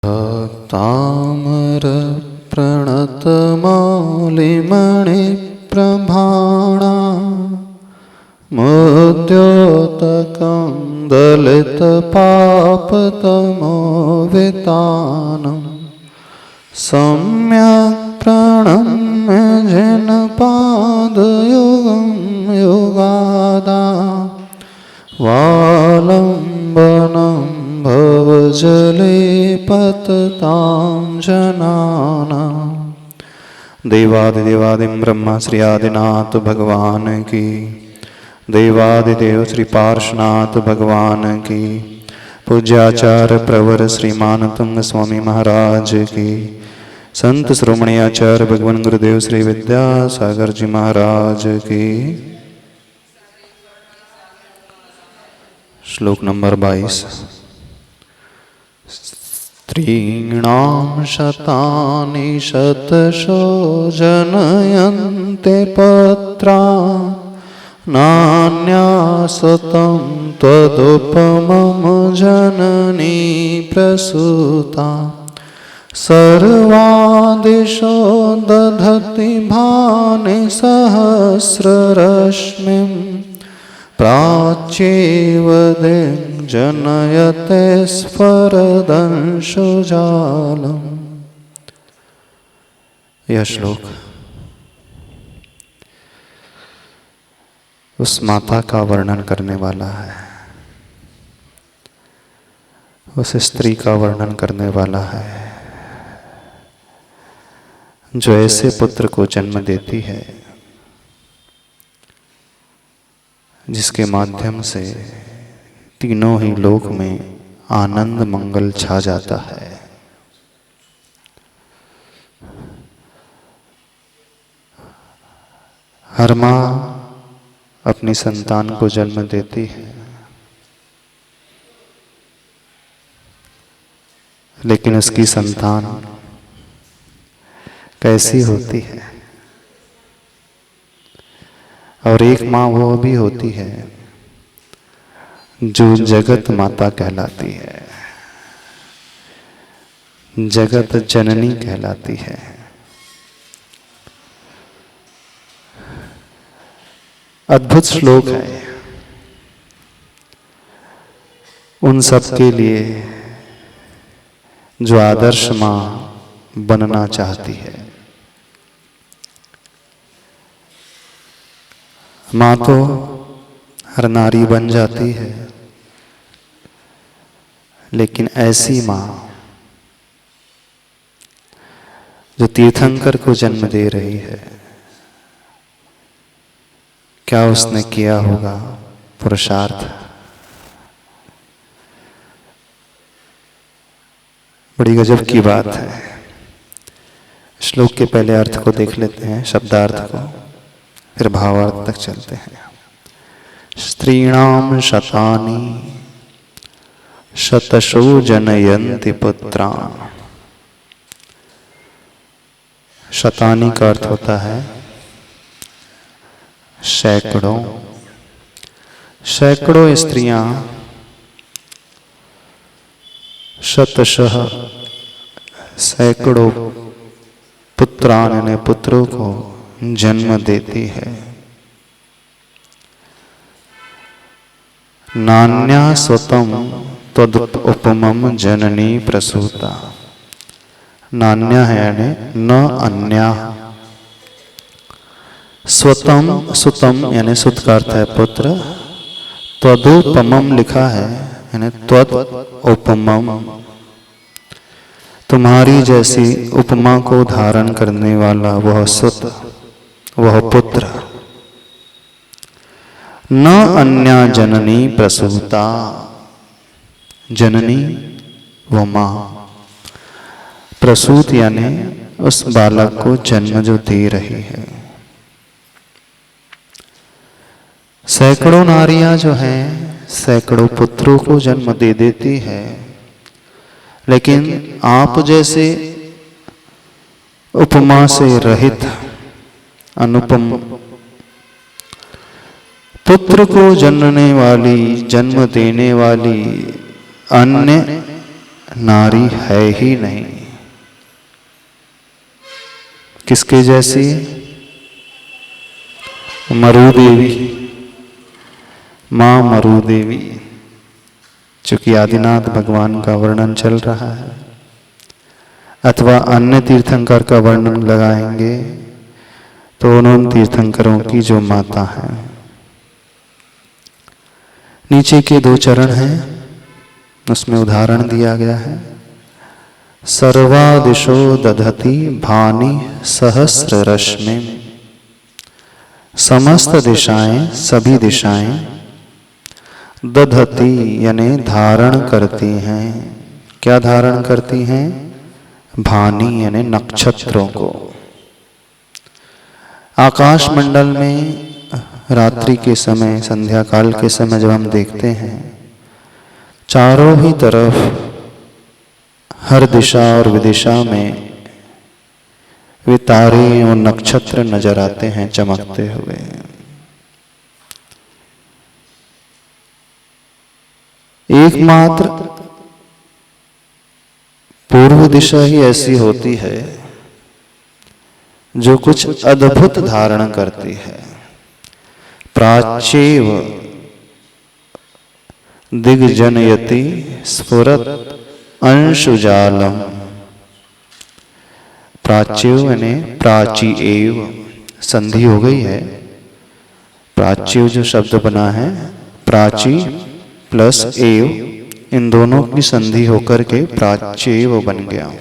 तामर प्रणतमौलिमणिप्रभाणा मुद्योतकं दलितपापतमोवितानं सम्यक् प्रणम्य जिनपादयुगं युगादा वालम्बनं भवजले पततां जनानां। देवादिदेवादिं ब्रह्मा श्री आदिनाथ भगवान की, देवादिदेव श्री पार्श्वनाथ भगवान की, पूज्याचार्य प्रवर श्रीमान तुंग स्वामी महाराज की, संत श्रोमणी आचार्य भगवान गुरुदेव श्री विद्यासागर जी महाराज की। श्लोक नंबर 22। स्त्रीणां शतानि शतशो जनयन्ते पत्रा नान्यासतं त्वदुपमं जननी प्रसूता सर्वादिशो दधति भानि सहस्ररश्मिं प्राच्येव जनयते स्फरदंशुजालम्। यह श्लोक उस माता का वर्णन करने वाला है, उस स्त्री का वर्णन करने वाला है जो ऐसे पुत्र को जन्म देती है जिसके माध्यम से तीनों ही लोक में आनंद मंगल छा जाता है। हर माँ अपनी संतान को जन्म देती है, लेकिन उसकी संतान कैसी होती है? और एक माँ वो भी होती है जो जगत माता कहलाती है, जगत जननी कहलाती है। अद्भुत श्लोक है उन सब के लिए जो आदर्श माँ बनना चाहती है। माँ तो हर नारी बन जाती है, लेकिन ऐसी माँ जो तीर्थंकर को जन्म दे रही है, क्या उसने किया होगा पुरुषार्थ? बड़ी गजब की बात है। श्लोक के पहले अर्थ को देख लेते हैं, शब्दार्थ को, फिर भावार्थ तक चलते हैं। स्त्रीणां शतानि शतशो जनयन्ति पुत्रान्। शतानि का अर्थ होता है सैकड़ों। सैकड़ों स्त्रियां शतशः सैकड़ों पुत्रान यानी पुत्रों को जन्म देती है। नान्या स्वतम तदुपमं जननी प्रसूता। नान्या है यानी न अन्या। स्वतम सुतम यानी सुत का अर्थ है पुत्र। तदुपमं लिखा है यानी त्वद उपमम, तुम्हारी जैसी उपमा को धारण करने वाला वह सुत, वह पुत्र। न अन्या जननी प्रसूता। जननी वो माँ, प्रसूत यानी उस बालक को जन्म जो दे रही है। सैकड़ों नारियां जो हैं सैकड़ों पुत्रों को जन्म दे देती है, लेकिन आप जैसे उपमा से रहित अनुपम पुत्र को जन्म देने वाली अन्य नारी है ही नहीं। किसके जैसी? मरु देवी, मां मरु देवी। चूंकि आदिनाथ भगवान का वर्णन चल रहा है, अथवा अन्य तीर्थंकर का वर्णन लगाएंगे तो उन तीर्थंकरों की जो माता है। नीचे के 2 चरण हैं, उसमें उदाहरण दिया गया है। सर्वा दिशो दधति भानि सहस्र रश्मि। समस्त दिशाएं, सभी दिशाएं दधति यानी धारण करती हैं। क्या धारण करती हैं? भानि यानी नक्षत्रों को। आकाश मंडल में रात्रि के समय, संध्या काल के समय जब हम देखते हैं, चारों ही तरफ हर दिशा और विदिशा में वे तारे और नक्षत्र नजर आते हैं चमकते हुए। एकमात्र पूर्व दिशा ही ऐसी होती है जो कुछ अद्भुत धारण करती है। प्राच्येव दिग्जनयति स्फुरत अंशुजालम। प्राच्यव यानी प्राची एव, संधि हो गई है। प्राच्यव जो शब्द बना है, प्राची प्लस एव, इन दोनों की संधि होकर के प्राच्यव बन गया।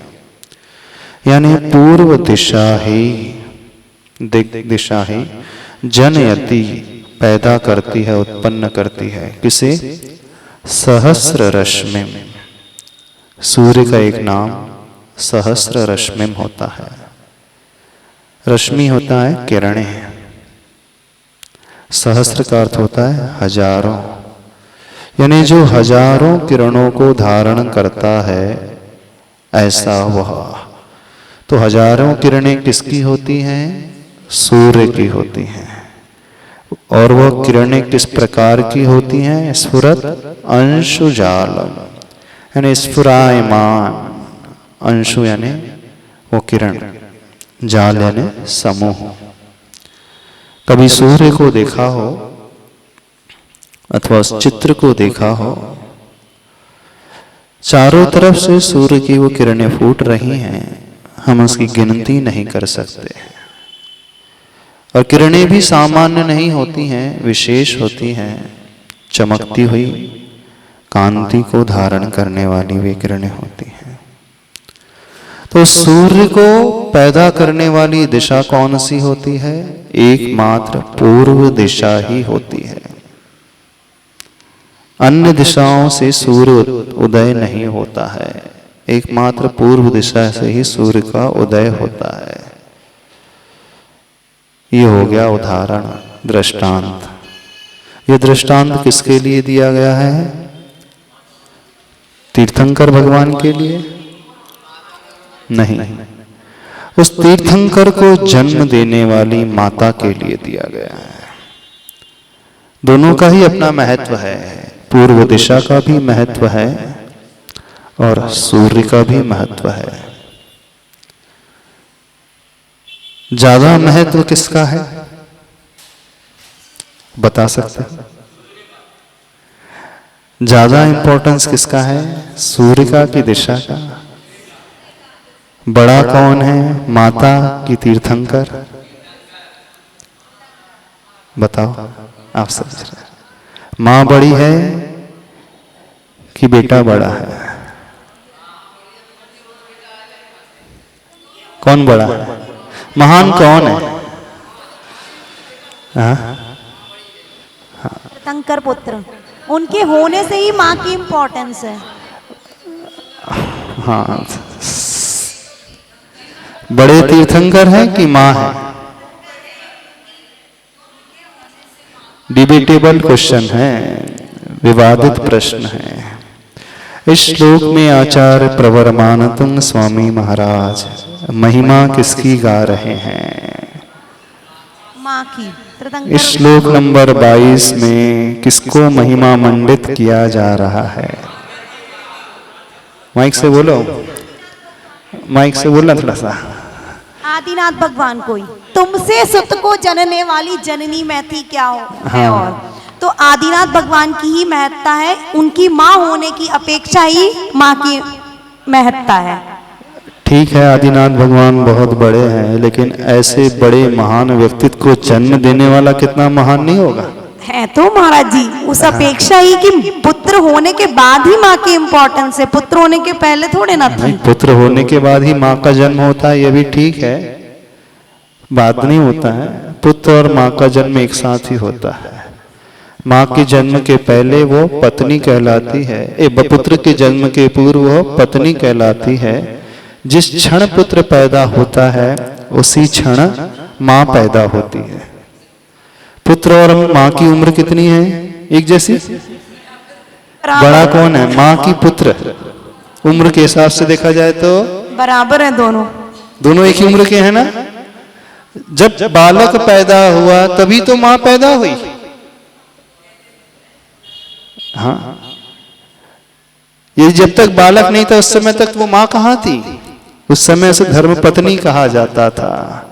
यानी पूर्व दिशा ही, दिग दिशा ही जनयति पैदा करती है, उत्पन्न करती है। किसे? सहस्र रश्मि। सूर्य का एक नाम सहस्र रश्मिम होता है। रश्मि होता है किरणें, सहस्र का अर्थ होता है हजारों, यानी जो हजारों किरणों को धारण करता है, ऐसा वह। तो हजारों किरणें किसकी होती हैं? सूर्य की होती हैं। और वह किरणें किस प्रकार की होती हैं? स्फुरत अंशुजालम यानी स्फुरायमान। अंशु यानी वो किरण, जाल यानी समूह। कभी सूर्य को देखा हो अथवा उस चित्र को देखा हो, चारों तरफ से सूर्य की वो किरणें फूट रही हैं, हम उसकी गिनती नहीं कर सकते। और किरणें भी सामान्य नहीं होती हैं, विशेष होती हैं। चमकती हुई कांति को धारण करने वाली वे किरणें होती हैं। तो सूर्य को पैदा करने वाली दिशा कौन सी होती है? एकमात्र पूर्व दिशा ही होती है। अन्य दिशाओं से सूर्य उदय नहीं होता है, एकमात्र पूर्व दिशा से ही सूर्य का उदय होता है। ये हो गया उदाहरण, दृष्टांत। ये दृष्टांत किसके लिए दिया गया है? तीर्थंकर भगवान के लिए नहीं, उस तीर्थंकर को जन्म देने वाली माता के लिए दिया गया है। दोनों का ही अपना महत्व है। पूर्व दिशा का भी महत्व है और सूर्य का भी महत्व है। ज्यादा महत्व किसका है बता सकते? ज्यादा इंपॉर्टेंस किसका है? सूर्य का कि दिशा का? बड़ा कौन है, माता की तीर्थंकर? बताओ, आप समझ रहे? मां बड़ी है कि बेटा बड़ा है? कौन बड़ा है? महान कौन है? तीर्थंकर पुत्र, उनके होने से ही मां की इंपॉर्टेंस है। हाँ, बड़े तीर्थंकर है कि मां है? डिबेटेबल क्वेश्चन है, विवादित प्रश्न है। इस श्लोक में आचार्य प्रवरमानतुंग स्वामी महाराज महिमा किसकी गा रहे हैं? मां की। इस श्लोक नंबर 22 में किसको महिमा मंडित किया जा रहा है? माइक से बोलो, माइक से बोलना थोड़ा सा। आदिनाथ भगवान को ही तुमसे सुत को जनने वाली जननी मैं थी क्या हो है। हाँ। और तो आदिनाथ भगवान की ही महत्ता है, उनकी माँ होने की अपेक्षा ही माँ की महत्ता है। ठीक है, आदिनाथ भगवान बहुत बड़े हैं, लेकिन ऐसे बड़े महान व्यक्तित्व को जन्म देने वाला कितना महान नहीं होगा? है तो महाराज जी, उस अपेक्षा ही कि पुत्र होने के बाद ही माँ की इम्पोर्टेंस है, पुत्र होने के पहले थोड़े ना थी। नहीं, पुत्र होने के बाद ही माँ का जन्म होता है, ये भी ठीक है, बात नहीं होता है। पुत्र और माँ का जन्म एक साथ ही होता है। माँ के जन्म के पहले वो पत्नी कहलाती है, पुत्र के जन्म के पूर्व वो पत्नी कहलाती है। जिस क्षण पुत्र पैदा होता है उसी क्षण माँ पैदा होती है। पुत्र और माँ की उम्र कितनी है? एक जैसी? बड़ा कौन है, माँ की पुत्र? उम्र के हिसाब से देखा जाए तो बराबर है दोनों, दोनों एक ही उम्र के हैं ना। जब बालक पैदा हुआ तभी तो माँ पैदा हुई। हाँ, ये जब तक बालक नहीं था उस समय तक वो माँ कहाँ थी? उस समय से धर्म पत्नी कहा जाता था।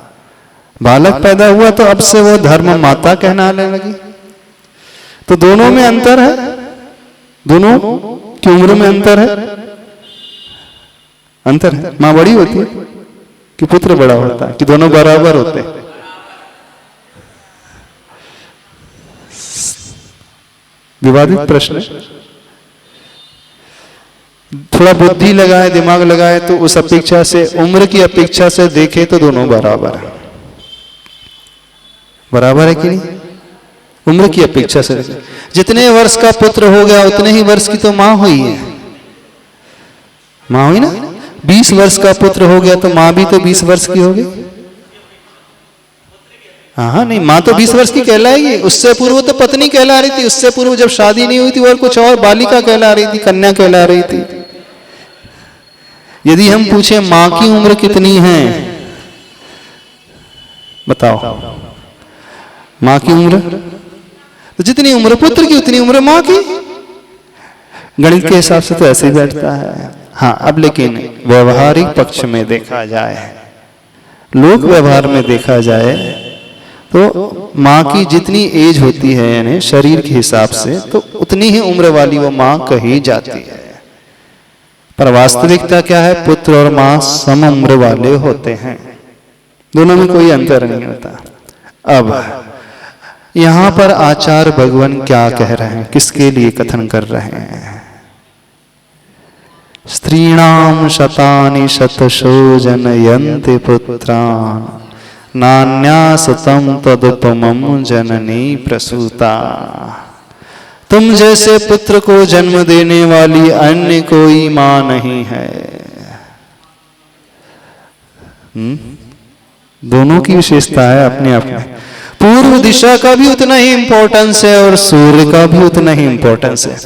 बालक पैदा हुआ तो अब से वो धर्म माता कहलाने लगी। तो दोनों में अंतर है, दोनों की उम्र में अंतर है, अंतर है। माँ बड़ी होती है कि पुत्र बड़ा होता है, कि दोनों बराबर होते हैं? विवादित प्रश्न है। थोड़ा बुद्धि लगाए, दिमाग लगाए तो उस अपेक्षा से, उम्र की अपेक्षा से देखे तो दोनों बराबर है। बराबर है कि नहीं? उम्र की अपेक्षा से जितने वर्ष का पुत्र हो गया उतने ही वर्ष की तो माँ हुई है। माँ हुई ना। 20 वर्ष का पुत्र हो गया तो माँ भी तो 20 वर्ष की होगी। हाँ, नहीं, माँ तो 20 वर्ष की कहलाएगी। उससे पूर्व तो पत्नी कहला रही थी, उससे पूर्व जब शादी नहीं हुई थी और कुछ और बालिका कहला रही थी, कन्या कहला रही थी। यदि हम पूछे माँ की उम्र कितनी है, बताओ। माँ की उम्र तो जितनी उम्र पुत्र की उतनी उम्र माँ की। गणित के हिसाब से तो ऐसे ही बैठता है। हाँ, अब लेकिन व्यवहारिक पक्ष में देखा जाए, लोक व्यवहार में देखा जाए तो माँ की जितनी एज होती है यानी शरीर के हिसाब से, तो उतनी ही उम्र वाली वो माँ कही जाती है। पर वास्तविकता क्या है? पुत्र और माँ सम उम्र वाले होते हैं, दोनों में कोई अंतर नहीं होता। अब यहां पर आचार्य भगवान क्या कह रहे हैं, किसके लिए कथन कर रहे हैं? स्त्रीणाम शतानि शतशो जनयन्ति पुत्रान् नान्यासतं तदुपमं जननी प्रसूता। तुम जैसे पुत्र को जन्म देने वाली अन्य कोई मां नहीं है। दोनों की विशेषता है अपने आप में। पूर्व दिशा का भी उतना ही इंपॉर्टेंस है और सूर्य का भी उतना ही इंपॉर्टेंस है।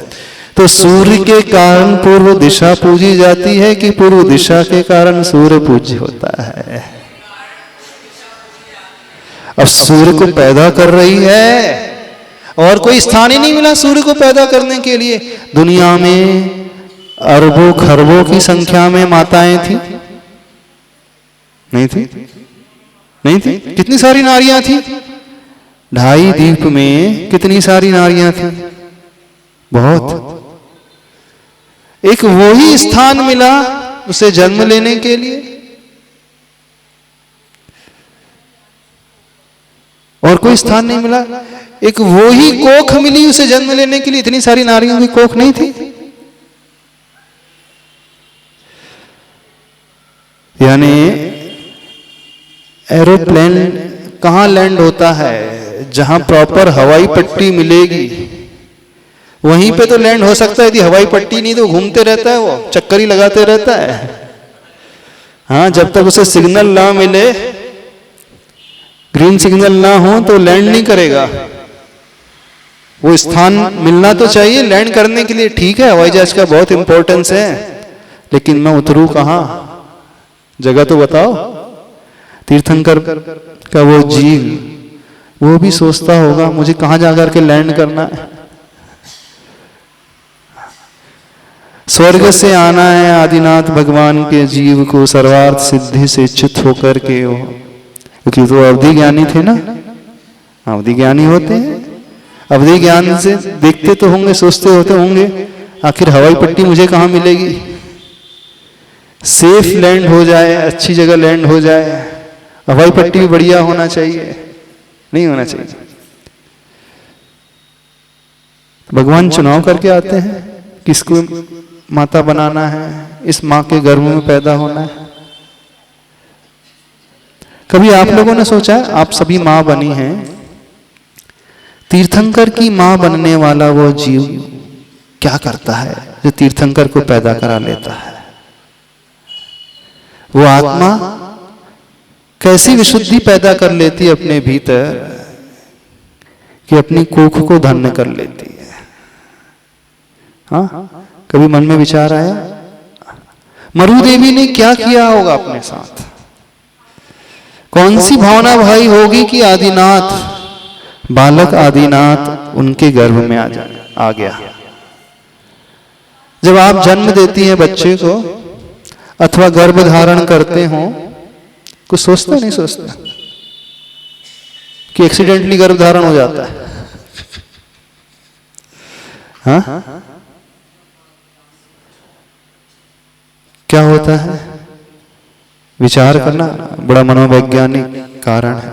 तो सूर्य के कारण पूर्व दिशा पूजी जाती है कि पूर्व दिशा के कारण सूर्य पूज्य होता है? अब सूर्य को पैदा कर रही है और कोई स्थान ही नहीं मिला सूर्य को पैदा करने के लिए। दुनिया में अरबों खरबों की संख्या में माताएं थी, नहीं थी? नहीं थी? कितनी सारी नारियां थी? 2.5 द्वीप में कितनी सारी नारियां थी? बहुत। एक वो ही स्थान मिला उसे जन्म लेने के लिए, और कोई स्थान नहीं मिला। एक वो ही कोख मिली उसे जन्म लेने के लिए, इतनी सारी नारियों की कोख नहीं थी। यानी एरोप्लेन कहां लैंड होता है? जहां प्रॉपर हवाई पट्टी मिलेगी वहीं पे तो लैंड हो सकता है। यदि हवाई पट्टी नहीं तो घूमते रहता है, वो चक्कर ही लगाते रहता है। हाँ, जब तक उसे सिग्नल ना मिले, ग्रीन सिग्नल ना हो तो लैंड नहीं करेगा। वो स्थान मिलना तो चाहिए लैंड करने के लिए। ठीक है, हवाई जहाज का बहुत इंपॉर्टेंस है, लेकिन मैं उतरूं कहां? जगह तो बताओ। तीर्थंकर का वो जीव, वो भी सोचता होगा मुझे कहां जाकर के लैंड करना है। स्वर्ग से आना है आदिनाथ भगवान के जीव को सर्वार्थ सिद्धि से चित होकर के हो, क्योंकि तो अवधि ज्ञानी थे ना, अवधि ज्ञानी होते हैं। अवधि ज्ञान से देखते तो होंगे, सोचते होते होंगे आखिर हवाई पट्टी मुझे कहाँ मिलेगी, सेफ लैंड हो जाए, अच्छी जगह लैंड हो जाए, हवाई पट्टी भी बढ़िया होना चाहिए, नहीं होना चाहिए। भगवान चुनाव करके आते हैं किसको माता बनाना है, इस माँ के गर्भ में पैदा होना है। कभी आप लोगों ने सोचा, आप सभी माँ बनी हैं, तीर्थंकर की माँ बनने वाला वो जीव क्या करता है जो तीर्थंकर को पैदा करा लेता है? वो आत्मा कैसी विशुद्धि पैदा कर लेती है अपने भीतर कि अपनी कोख को धन्य कर लेती है। हाँ, कभी मन में विचार आया मरु देवी ने क्या किया होगा अपने साथ? कौन सी भावना भाई होगी कि आदिनाथ, बालक आदिनाथ उनके गर्भ में आ गया। जब आप जन्म देती हैं बच्चे को अथवा गर्भ धारण करते हो, कुछ सोचते नहीं सोचते कि एक्सीडेंटली गर्भ धारण हो जाता है? हाँ, क्या होता है? विचार करना बड़ा मनोवैज्ञानिक कारण है।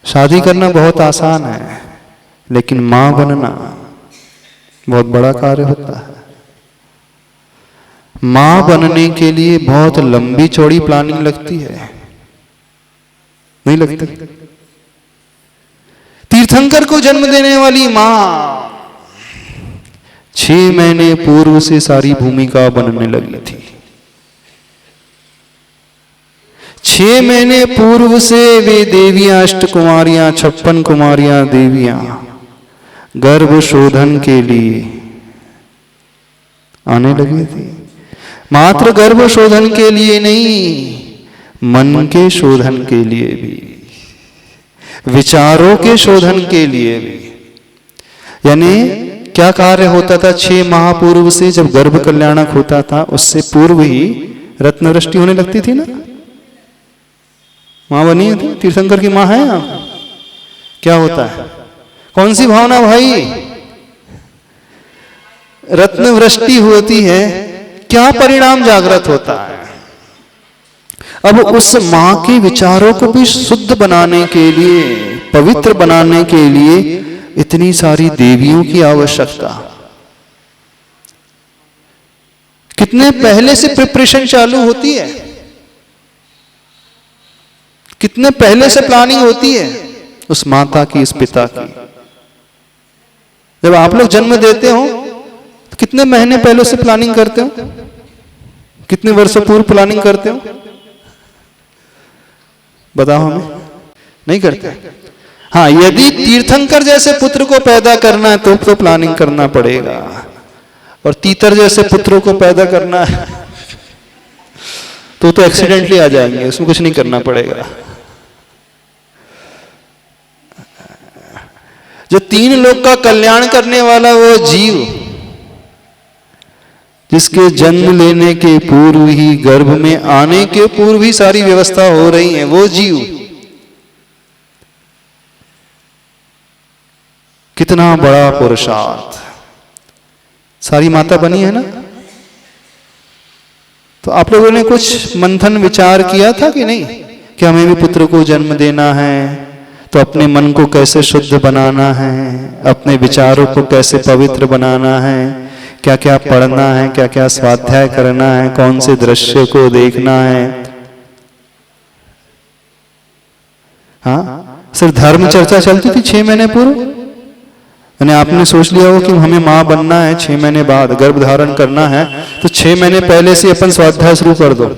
शादी करना बहुत आसान है, लेकिन मां बनना बहुत बड़ा कार्य होता है। मां बनने के लिए बहुत लंबी चौड़ी प्लानिंग लगती है, नहीं लगती? तीर्थंकर को जन्म देने वाली मां 6 महीने पूर्व से सारी भूमिका बनने लगी थी। 6 महीने पूर्व से वे देवियां, अष्टकुमारियां, 56 कुमारियां देवियां गर्भ शोधन के लिए आने लगी थी। मात्र गर्भ शोधन के लिए नहीं, मन के शोधन के लिए भी, विचारों के शोधन के लिए भी। यानी क्या कार्य होता था? 6 माह पूर्व से जब गर्भ कल्याणक होता था, उससे पूर्व ही रत्नवृष्टि होने लगती थी ना। मां बनी थी, तीर्थंकर की मां है आप। क्या होता है? कौन सी भावना भाई? रत्नवृष्टि होती है, क्या परिणाम जागृत होता है? अब उस मां के विचारों को भी शुद्ध बनाने के लिए, पवित्र बनाने के लिए इतनी सारी देवियों की आवश्यकता। कितने पहले से प्रिपरेशन चालू होती है, कितने पहले से प्लानिंग होती है उस माता की, इस पिता की। जब आप लोग जन्म देते हो तो कितने महीने पहले से प्लानिंग करते हो? कितने वर्षों पूर्व प्लानिंग करते हो? बताओ हमें। नहीं करते? हाँ, यदि तीर्थंकर जैसे पुत्र को पैदा करना है तो प्लानिंग करना पड़ेगा, और तीतर जैसे पुत्रों को पैदा करना है तो एक्सीडेंटली आ जाएंगे, उसमें कुछ नहीं करना पड़ेगा। जो 3 लोक का कल्याण करने वाला वो जीव, जिसके जन्म लेने के पूर्व ही, गर्भ में आने के पूर्व ही सारी व्यवस्था हो रही है, वो जीव कितना बड़ा पुरुषार्थ। सारी माता बनी है ना। तो आप लोगों ने कुछ मंथन विचार किया था कि नहीं कि हमें भी पुत्र को जन्म देना है, तो अपने मन को कैसे शुद्ध बनाना है, अपने विचारों को कैसे पवित्र बनाना है, क्या क्या पढ़ना है, क्या क्या स्वाध्याय करना है, कौन से दृश्य को देखना है। हाँ, सिर्फ धर्म चर्चा चलती थी 6 महीने पूर्व। यानी आपने सोच लिया हो कि हमें मां बनना है, 6 महीने बाद गर्भ धारण करना है, तो 6 महीने पहले से अपन स्वाध्याय शुरू कर दो।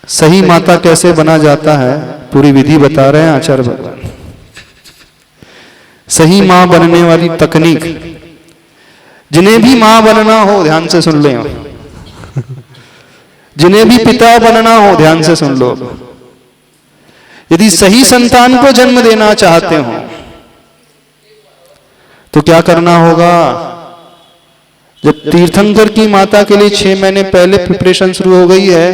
सही माता कैसे बना जाता है पूरी विधि बता रहे हैं आचार्य भगवान। सही मां बनने वाली तकनीक, जिन्हें भी मां बनना हो ध्यान से सुन ले, जिन्हें भी पिता बनना हो ध्यान से सुन लो। यदि सही संतान को जन्म देना चाहते हो तो क्या करना होगा? जब तीर्थंकर की माता के लिए 6 महीने पहले प्रिपरेशन शुरू हो गई है,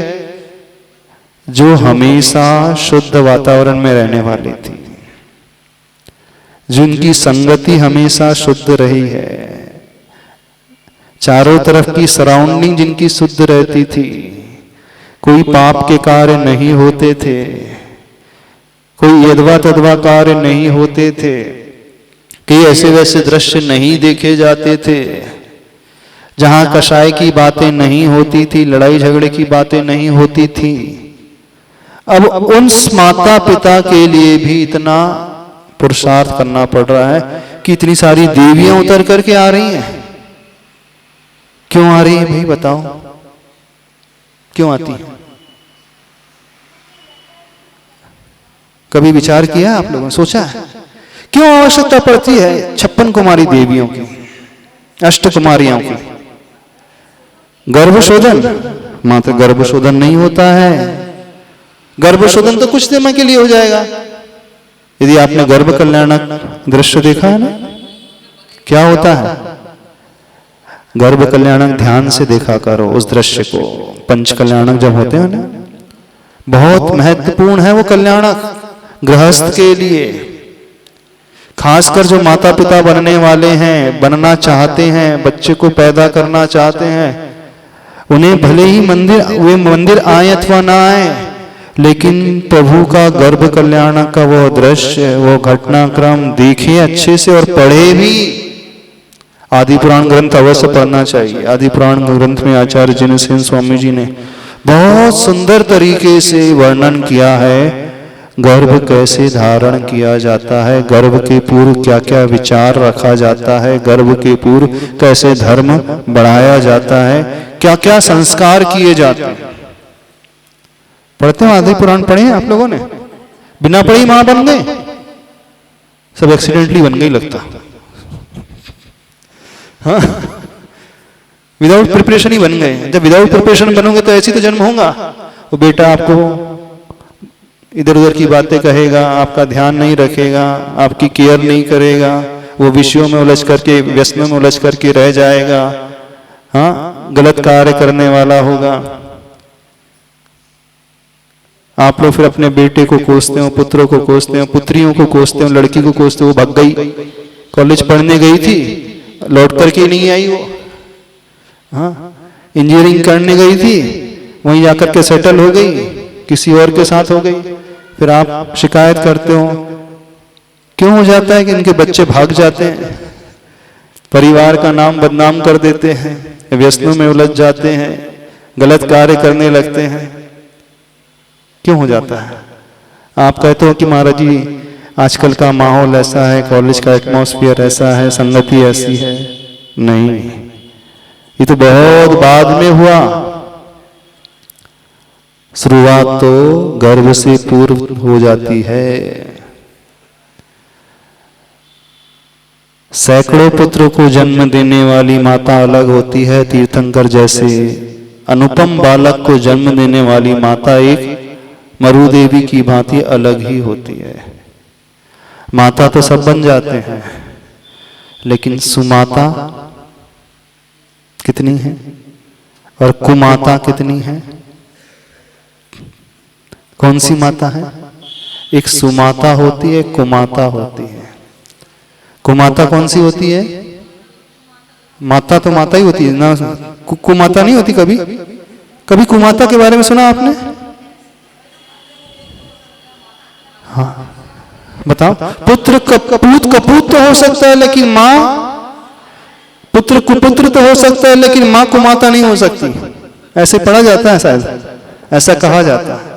जो हमेशा शुद्ध वातावरण में रहने वाली थी, जिनकी संगति हमेशा शुद्ध रही है, चारों तरफ की सराउंडिंग जिनकी शुद्ध रहती थी, कोई पाप के कार्य नहीं होते थे, कोई यदवा तदवा कार्य नहीं होते थे, कई ऐसे वैसे दृश्य नहीं देखे जाते थे, जहां कषाय की बातें नहीं होती थी, लड़ाई झगड़े की बातें नहीं होती थी। अब उन माता पिता के लिए भी इतना पुरुषार्थ करना पड़ रहा है कि इतनी सारी देवियां उतर करके आ रही हैं। क्यों आ रही है भाई, बताओ क्यों आती है? कभी विचार किया आप लोगों ने, सोचा है क्यों आवश्यकता पड़ती है 56 कुमारी देवियों की, अष्ट कुमारियों की? गर्भशोधन, मात्र गर्भशोधन नहीं होता है। गर्भशोधन तो कुछ समय के लिए हो जाएगा। यदि आपने गर्भ कल्याणक दृश्य देखा है ना, क्या होता है? गर्भ कल्याणक ध्यान से देखा करो उस दृश्य को। पंच कल्याणक जब होते हैं ना, बहुत महत्वपूर्ण है वो कल्याणक गृहस्थ के लिए, खासकर जो माता पिता बनने वाले हैं, बनना चाहते हैं, बच्चे को पैदा करना चाहते हैं, उन्हें भले ही वे मंदिर आए अथवा ना आए, लेकिन प्रभु का गर्भ कल्याण का वो दृश्य, वो घटनाक्रम देखें अच्छे से और पढ़े भी। आदि पुराण ग्रंथ अवश्य पढ़ना चाहिए। आदि पुराण ग्रंथ में आचार्य जिनसेन स्वामी जी ने बहुत सुंदर तरीके से वर्णन किया है, गर्भ कैसे धारण किया जाता है, गर्भ के पूर्व क्या क्या विचार रखा जाता है, गर्भ के पूर्व कैसे धर्म बढ़ाया जाता है, क्या क्या संस्कार किए जाते हैं। पढ़ते हो? आदि पुराण पढ़े हैं आप लोगों ने? बिना पढ़े मां बन गए, सब एक्सीडेंटली बन गई लगता। हाँ, विदाउट प्रिपरेशन ही बन गए। जब विदाउट प्रिपरेशन बनोगे तो ऐसी तो जन्म होगा। वो बेटा आपको इधर उधर की बातें कहेगा, आपका ध्यान नहीं रखेगा, आपकी केयर नहीं करेगा, वो विषयों में उलझ करके, व्यसनों में उलझ करके रह जाएगा। हाँ, गलत कार्य करने वाला होगा। आप लोग फिर अपने बेटे को कोसते हो, पुत्रों को कोसते हो, पुत्रियों को कोसते हो, लड़की को कोसते हो, वो भाग गई, कॉलेज पढ़ने गई थी, लौट करके नहीं आई वो। हाँ, इंजीनियरिंग करने गई थी, वहीं जाकर के सेटल हो गई, किसी और के साथ हो गई। फिर आप शिकायत करते हो। क्यों हो जाता है कि इनके बच्चे भाग जाते हैं, परिवार का नाम बदनाम कर देते हैं, व्यसनों में उलझ जाते हैं, गलत कार्य करने लगते हैं। क्यों हो जाता है? आप कहते हो कि महाराज जी आजकल का माहौल ऐसा है, कॉलेज का एटमॉस्फेयर ऐसा है, संगति ऐसी है। नहीं, ये तो बहुत बाद में हुआ। शुरुआत तो गर्भ से पूर्व हो जाती है। सैकड़ों पुत्र को जन्म देने वाली माता अलग होती है, तीर्थंकर जैसे अनुपम बालक को जन्म देने वाली माता एक मरुदेवी की भांति अलग ही होती है। माता तो सब बन जाते हैं, लेकिन सुमाता कितनी है और कुमाता कितनी है? कौन सी माता है? एक सुमाता होती है, कुमाता होती है। कुमाता कौन सी होती है? माता तो माता ही होती है ना, कुमाता नहीं होती। कभी कभी कुमाता के बारे में सुना आपने? हाँ, बताओ। पुत्र कपूत तो हो सकता है, लेकिन माँ, पुत्र कुपुत्र तो हो सकता है, लेकिन माँ कुमाता नहीं हो सकती। ऐसे पढ़ा जाता है, शायद ऐसा कहा जाता है।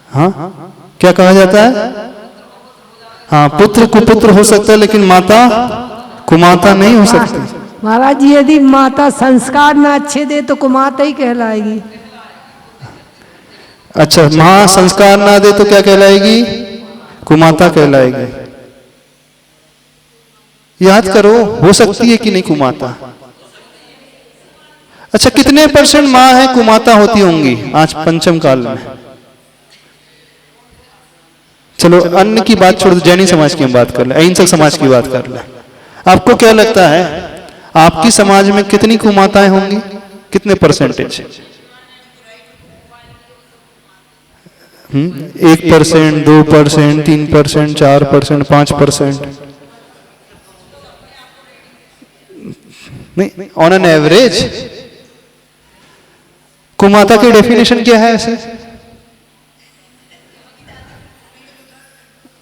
हाँ, क्या कहा जाता है? हाँ, पुत्र कुपुत्र हो सकता है, लेकिन माता कुमाता नहीं हो सकती। महाराज जी, यदि माता संस्कार ना अच्छे दे तो कुमाता ही कहलाएगी। अच्छा, माँ संस्कार ना दे तो क्या कहलाएगी? कुमाता कहलाएगी। याद करो, हो सकती है कि नहीं कुमाता? अच्छा, कितने % माँ है कुमाता होती होंगी आज पंचम काल में? चलो अन्न की बात छोड़ दो, जैनी समाज की हम बात कर ले, अहिंसक समाज की बात कर ले। आपको क्या लगता है आपकी समाज में कितनी कुमाताएं होंगी, कितने परसेंटेज? 1%, 2%, 3%, 4%, 5%? नहीं, ऑन एन एवरेज। कुमाता की डेफिनेशन क्या है ऐसे?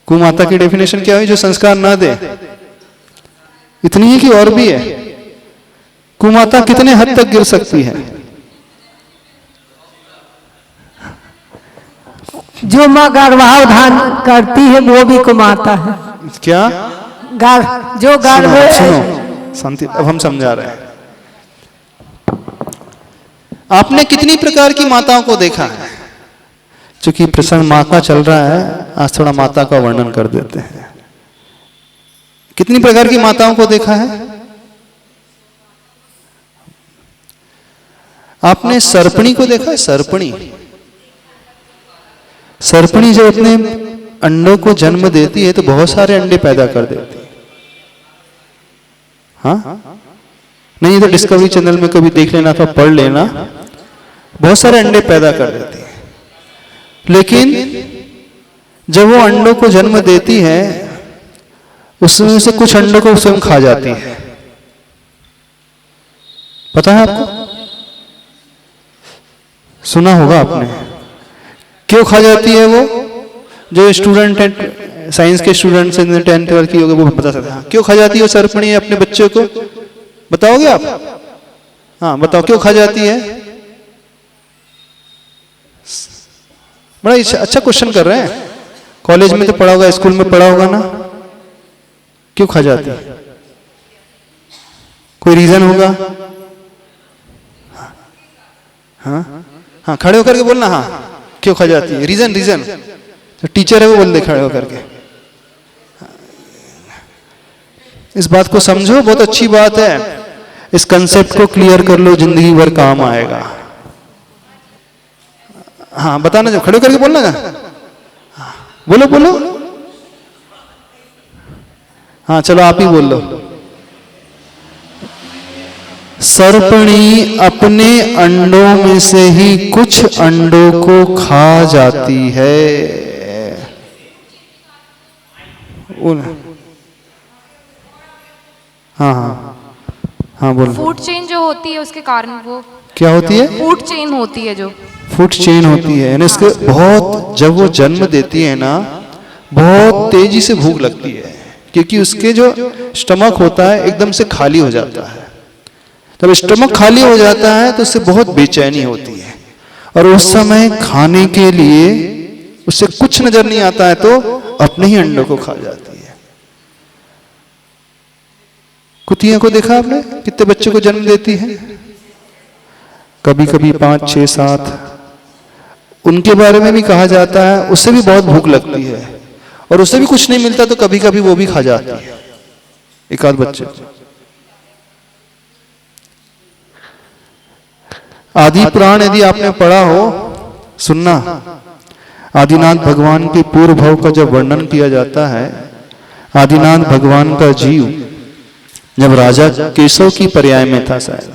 कुमाता की डेफिनेशन क्या हुई? जो संस्कार ना दे। इतनी है कि और भी है? कुमाता कितने हद तक गिर सकती है? जो माँ गर्भाधान करती है वो भी कुमाता है। क्या? जो गर्भ सुनो शांति, अब हम समझा रहे हैं। आपने कितनी प्रकार की माताओं को देखा है? चूंकि प्रसंग माँ का चल रहा है, आज थोड़ा माता का वर्णन कर देते हैं। कितनी प्रकार की माताओं को देखा है? आपने सर्पणी को देखा है? सर्पणी जब अपने अंडों को जन्म देती है तो बहुत सारे अंडे पैदा कर देती है। हाँ नहीं, तो डिस्कवरी चैनल में कभी देख लेना, तो पढ़ लेना, बहुत सारे अंडे पैदा कर देती है। लेकिन जब वो अंडों को जन्म देती है उसमें से कुछ अंडों को स्वयं खा जाती है। पता है आपको? सुना होगा आपने। क्यों खा जाती है वो? जो स्टूडेंट है, साइंस के स्टूडेंट से 10th 12th की होगा वो बता सकते हैं। क्यों खा जाती है वो सर्पणी अपने बच्चों को? बताओगे आप? हाँ बताओ, क्यों खा जाती है? बड़ा अच्छा क्वेश्चन कर रहे हैं। कॉलेज में तो पढ़ा होगा, स्कूल में पढ़ा होगा ना। क्यों खा जाती है? कोई रीजन होगा? हाँ हाँ, खड़े होकर के बोलना। हाँ, क्यों खा जाती है? रीजन तो टीचर है वो बोल दे खड़े होकर के। इस बात को समझो, बहुत अच्छी बात है। इस कंसेप्ट को क्लियर कर लो, जिंदगी भर काम आएगा। हाँ बताना, जब खड़े करके बोलना ना। बोलो। हाँ चलो आप ही बोल लो। सर्पणी अपने अंडों में से ही कुछ अंडों को खा जाती है। हाँ बोलो। फूड चेन जो होती है उसके कारण वो क्या होती है? फूड चेन होती है, जो फूड चेन होती है। यानी इसके बहुत, जब वो जन्म देती है ना, बहुत तेजी से भूख लगती है, क्योंकि उसके जो स्टमक होता है एकदम से खाली हो जाता है। जब स्टमक खाली हो जाता है तो उससे बहुत बेचैनी होती है, और उस समय खाने के लिए उससे कुछ नजर नहीं आता है तो अपने ही अंडों को खा जाती है। कुतिया को देखा आपने? कितने बच्चों को जन्म देती है? कभी कभी 5, 6, 7। उनके बारे में भी कहा जाता है उससे भी बहुत भूख लगती है, और उससे भी कुछ नहीं मिलता तो कभी कभी वो भी खा जाती है, एक आध बच्चे। आदि पुराण यदि आपने पढ़ा हो, सुनना। आदिनाथ भगवान के पूर्व भाव का जब वर्णन किया जाता है, आदिनाथ भगवान का जीव जब राजा केशव की पर्याय में था शायद,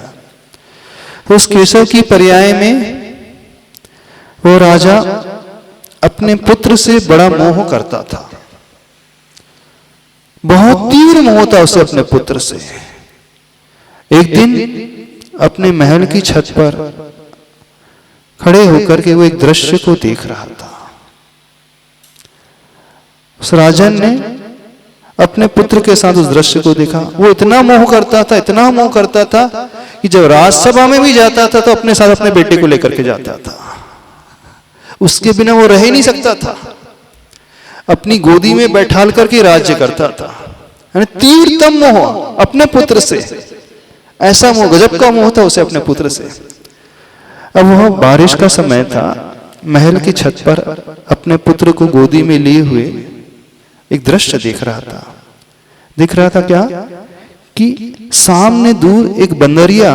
तो उस केशव की पर्याय में वो राजा अपने पुत्र से बड़ा मोह करता था। बहुत तीव्र मोह था उसे अपने पुत्र से। एक दिन अपने महल की छत पर खड़े होकर के वो एक दृश्य को देख रहा था। उस राजन ने अपने पुत्र के साथ उस दृश्य को देखा। वो इतना मोह करता था कि जब राजसभा में भी जाता था तो अपने साथ अपने बेटे को लेकर के जाता था। उसके बिना वो रह ही नहीं सकता था। अपनी गोदी में बैठाल करके राज्य करता था। यानी तीव्रतम मोह अपने पुत्र से, ऐसा मोह, गजब का मोह था उसे अपने पुत्र से। अब वह बारिश का समय था, महल की छत पर अपने पुत्र को गोदी में लिए हुए एक दृश्य देख रहा था क्या कि सामने दूर एक बंदरिया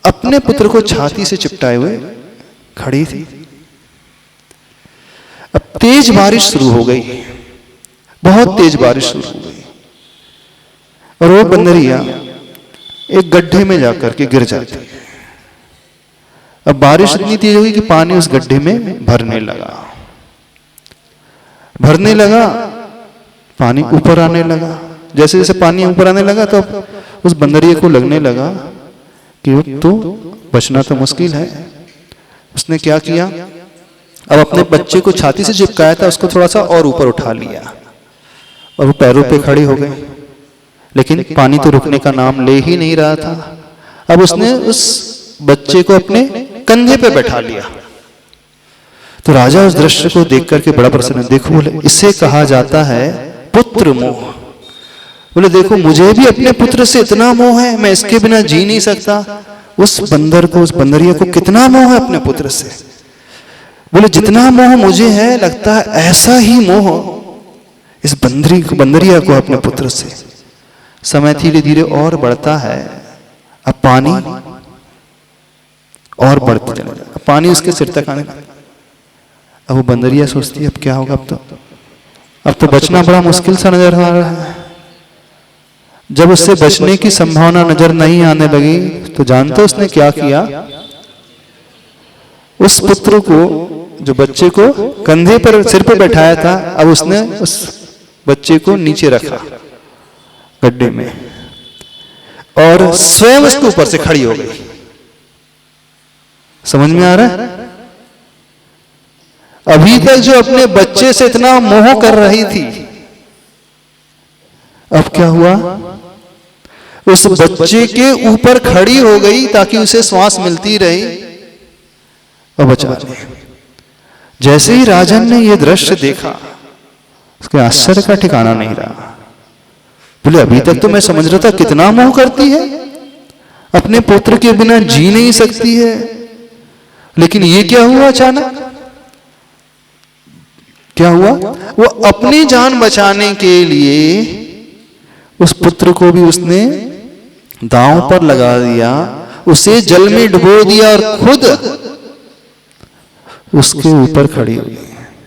अपने पुत्र को छाती से चिपटाए हुए खड़ी थी। अब तेज बारिश शुरू हो गई, बहुत तेज बारिश शुरू हो गई, और वो बंदरिया एक गड्ढे में जाकर के गिर जाती है। अब बारिश इतनी तेज हुई कि पानी उस गड्ढे में भरने लगा, पानी ऊपर आने लगा। जैसे जैसे पानी ऊपर आने लगा तो उस बंदरिए को लगने लगा कि अब तो बचना तो मुश्किल है। उसने क्या किया, अब अपने बच्चे को छाती से चिपकाया था, उसको थोड़ा सा और ऊपर उठा लिया और वो पैरों पे खड़ी हो गई, लेकिन पानी तो रुकने का नाम ले ही नहीं रहा था। अब उसने उस बच्चे को अपने कंधे पे बैठा लिया। तो राजा उस दृश्य को देख करके बड़ा प्रसन्न, देखो बोले इसे कहा जाता है पुत्र मोह। बोले देखो मुझे भी अपने पुत्र से इतना मोह है, मैं इसके बिना जी नहीं सकता। उस बंदर को, उस बंदरिया को कितना मोह है अपने पुत्र से। बोले जितना मोह मुझे है, लगता है ऐसा ही मोह इस बंदरिया को अपने पुत्र से। समय धीरे धीरे और बढ़ता है, अब पानी और बढ़ते चला जाता, पानी उसके सिर तक आने लगा। अब वो बंदरिया सोचती है अब क्या होगा, अब तो बचना बड़ा मुश्किल सा नजर आ रहा है। जब उससे बचने की संभावना नजर नहीं आने लगी तो जानते उसने क्या किया, उस पुत्र को, जो बच्चे को कंधे पर सिर पर बैठाया था, अब उसने उस बच्चे को नीचे रखा गड्ढे में और स्वयं उसके ऊपर से खड़ी हो गई। समझ में आ रहा है? अभी तक जो अपने बच्चे से इतना मोह कर रही थी, अब क्या हुआ, उस बच्चे के ऊपर खड़ी हो गई ताकि उसे श्वास मिलती रही और बचा ले। जैसे ही राजन ने यह दृश्य देखा, उसके आश्चर्य का ठिकाना नहीं रहा। बोले अभी तक तो मैं समझ रहा था कितना मोह करती है, अपने पुत्र के बिना जी नहीं सकती है, लेकिन ये क्या हुआ अचानक, क्या हुआ, वो अपनी जान बचाने के लिए उस पुत्र को भी उसने दांव पर लगा दिया, उसे जल में डुबो दिया और खुद उसके ऊपर खड़ी हुई।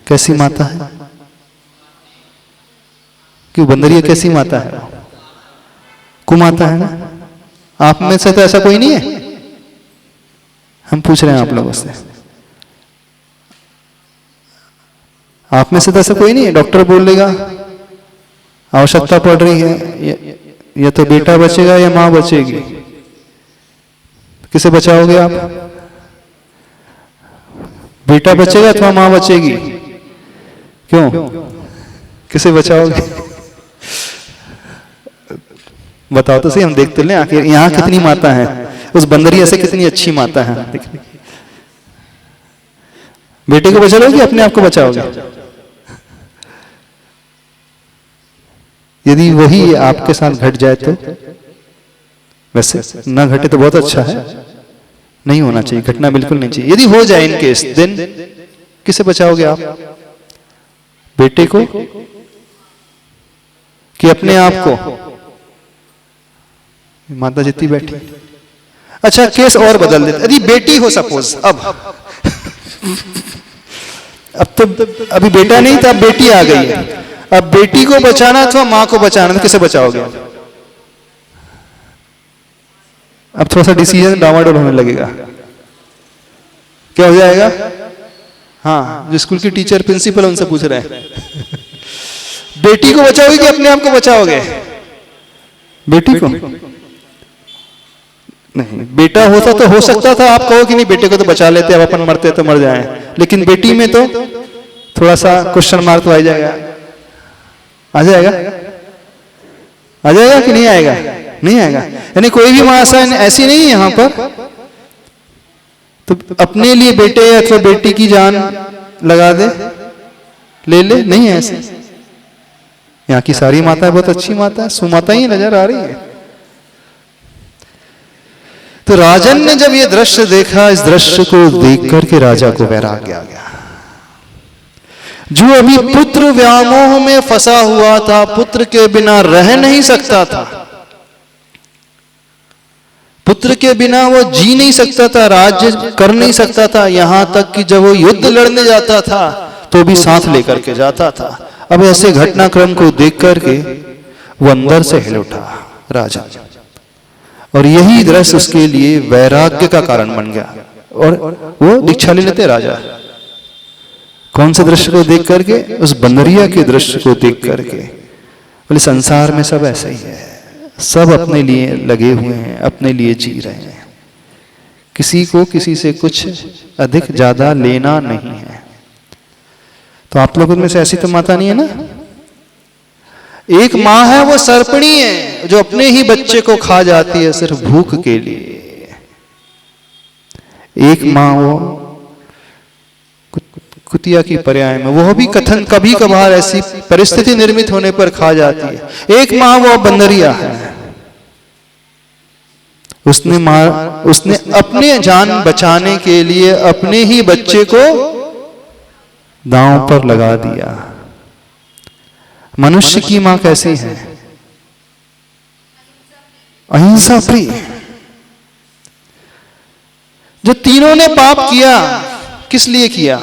कैसी माता है, क्यों बंदरिया कैसी माता है, कुमाता है ना। आप में से तो ऐसा कोई नहीं है, हम पूछ रहे हैं आप लोगों से, आप में से तो ऐसा कोई नहीं है। डॉक्टर बोलेगा आवश्यकता पड़ रही है, या तो बेटा बचेगा या मां बचेगी, किसे बचाओगे आप, बेटा बचेगा अथवा मां बचेगी, क्यों, किसे बचाओगे, बताओ तो सही, हम देखते ले आखिर यहाँ कितनी माता है, उस बंदरिया से कितनी अच्छी माता है। बेटे को बचा लोगे, अपने आप को बचाओगे। यदि वही आपके साथ घट जाए तो, वैसे ना घटे तो बहुत अच्छा है, नहीं होना चाहिए, घटना बिल्कुल नहीं चाहिए। यदि हो जाए इनके इस दिन, किसे बचाओगे आप, बेटे को कि अपने आप को। माता जितनी बैठी, अच्छा केस और बदल देते, यदि बेटी हो सपोज, अब तो अभी बेटा नहीं था, अब बेटी आ गई है, अब बेटी को बचाना अथवा मां को बचाना, तो किसे बचाओगे। अब थोड़ा सा डिसीजन डामाडोल होने लगेगा, क्या हो जाएगा। हाँ, जो स्कूल की टीचर प्रिंसिपल उनसे पूछ रहे हैं बेटी को बचाओगे कि अपने आप को बचाओगे। बेटी को नहीं, बेटा होता तो हो सकता था आप कहो कि नहीं बेटे को तो बचा लेते, अब अपन मरते तो मर जाएं, लेकिन बेटी में तो थोड़ा सा क्वेश्चन मार्क तो आ जाएगा, आ जाएगा, आ जाएगा कि नहीं आएगा, नहीं आएगा। यानी कोई भी मां ऐसी नहीं है यहाँ पर तो अपने लिए बेटे अथवा बेटी की जान लगा दे, ले ले, नहीं है ऐसे। यहाँ की सारी माता बहुत अच्छी माता है, सुमाता ही नजर आ रही है। तो राजन ने जब ये दृश्य देखा, इस दृश्य को देख करके राजा को वैराग्य आ गया। जो अभी पुत्र व्यामोह में फंसा हुआ था, पुत्र के बिना रह नहीं सकता था, पुत्र के बिना वो जी नहीं सकता था, राज्य कर नहीं सकता था, यहां तक कि जब वो युद्ध लड़ने जाता था तो भी साथ लेकर के जाता था। अब ऐसे घटनाक्रम को देख करके वो अंदर से हिल उठा राजा, और यही दृश्य उसके लिए वैराग्य का कारण बन गया और वो दीक्षा ले लेते राजा। कौन से दृश्य को देख करके? उस बंदरिया के दृश्य को देख करके। बोले संसार में सब ऐसा ही है, सब अपने लिए लगे हुए हैं, अपने लिए जी रहे हैं, किसी को किसी से कुछ अधिक ज्यादा लेना नहीं है। तो आप लोगों में से ऐसी तो माता नहीं है ना? एक माँ है वो सर्पणी है जो अपने ही बच्चे को खा जाती है सिर्फ भूख के लिए। एक माँ वो कुतिया की पर्याय में, वो भी कथन कभी कभार ऐसी परिस्थिति निर्मित होने पर खा जाती है। एक माँ वो बंदरिया है, उसने अपने जान बचाने के लिए अपने ही बच्चे को दांव पर लगा दिया। मनुष्य की मां कैसी है? अहिंसा प्रिय। जो तीनों ने पाप किया, किस लिए किया?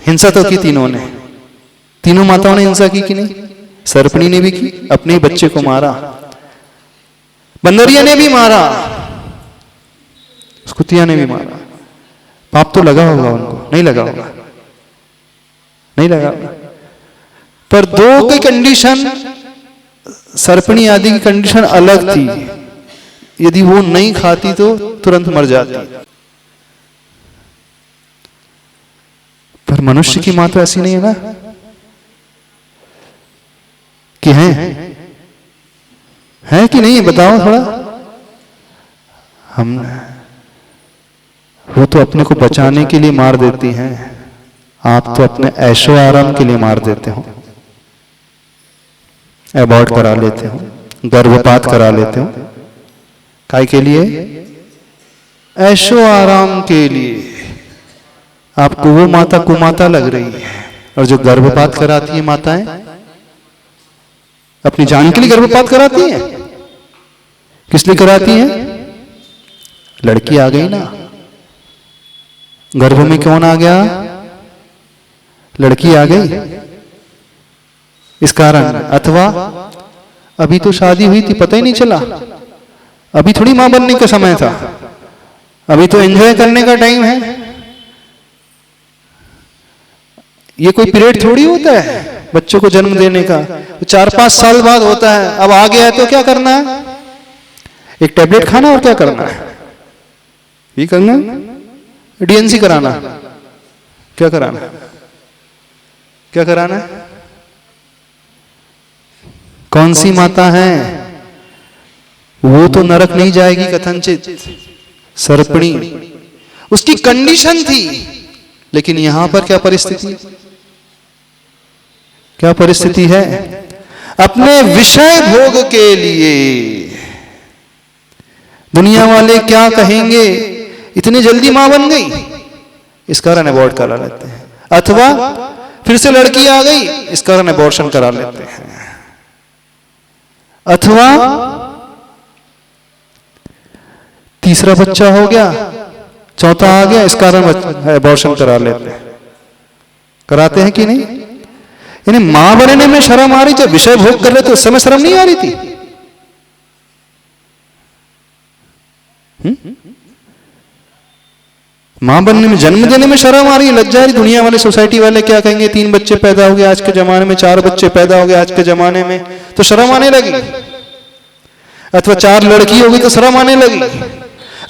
हिंसा तो की तीनों ने, तीनों माताओं ने हिंसा की कि नहीं? सर्पणी ने भी की, अपने ही बच्चे को मारा, बंदरिया ने भी मारा, कुतिया ने भी मारा। पाप तो लगा होगा उनको, नहीं लगा होगा? नहीं लगा। पर दो की कंडीशन, सर्पणी आदि की कंडीशन अलग थी। यदि वो नहीं खाती तो तुरंत मर जाती। पर मनुष्य की मां तो ऐसी नहीं है ना कि है कि नहीं? बताओ थोड़ा। हम वो तो अपने को बचाने के लिए मार देती हैं, आप तो अपने ऐशो आराम के लिए मार देते हो, अबॉर्ट करा लेते हो, गर्भपात करा लेते हो। काय के लिए? ऐशो आराम के लिए। आपको वो माता कुमाता लग रही है, और जो गर्भपात कराती है माताएं अपनी जान के लिए गर्भपात कराती हैं। किस लिए कराती हैं? लड़की आ गई ना, गर्भ में कौन आ गया? लड़की आ गई, इस कारण। अथवा अभी तो शादी हुई थी, पता ही नहीं चला, अभी थोड़ी मां बनने का समय था, अभी तो एंजॉय करने का टाइम है। ये कोई पीरियड थोड़ी होता है बच्चों को जन्म देने का, तो 4-5 साल बाद होता है। अब आ गया है तो क्या करना है? एक टैबलेट खाना और क्या करना है? ये करना, डीएनसी कराना, क्या कराना, क्या कराना है? कौन सी माता है? वो तो नरक नहीं जाएगी कथनचित, सर्पणी। उसकी कंडीशन थी। लेकिन यहां पर क्या परिस्थिति, क्या परिस्थिति है? अपने विषय भोग के लिए दुनिया वाले क्या कहेंगे, इतनी जल्दी मां बन गई, इस कारण अबॉर्ट करा लेते हैं। अथवा फिर से लड़की आ गई, इस कारण अबॉर्शन करा लेते हैं। अथवा तीसरा बच्चा हो गया, चौथा आ गया, इस कारण अबॉर्शन करा लेते हैं। कराते हैं कि नहीं? यानी मां बनने में शर्म आ रही, जब विषय भोग कर रहे तो उस समय शर्म नहीं आ रही थी। मां बनने में, जन्म देने में शर्म आ रही है, लज्जा आ रही। दुनिया वाले, सोसाइटी वाले क्या कहेंगे? 3 बच्चे पैदा हो गए आज के जमाने में, 4 बच्चे पैदा हो गए आज के जमाने में, तो शर्म आने लगी। अथवा 4 लड़की होगी तो शर्म आने लगी।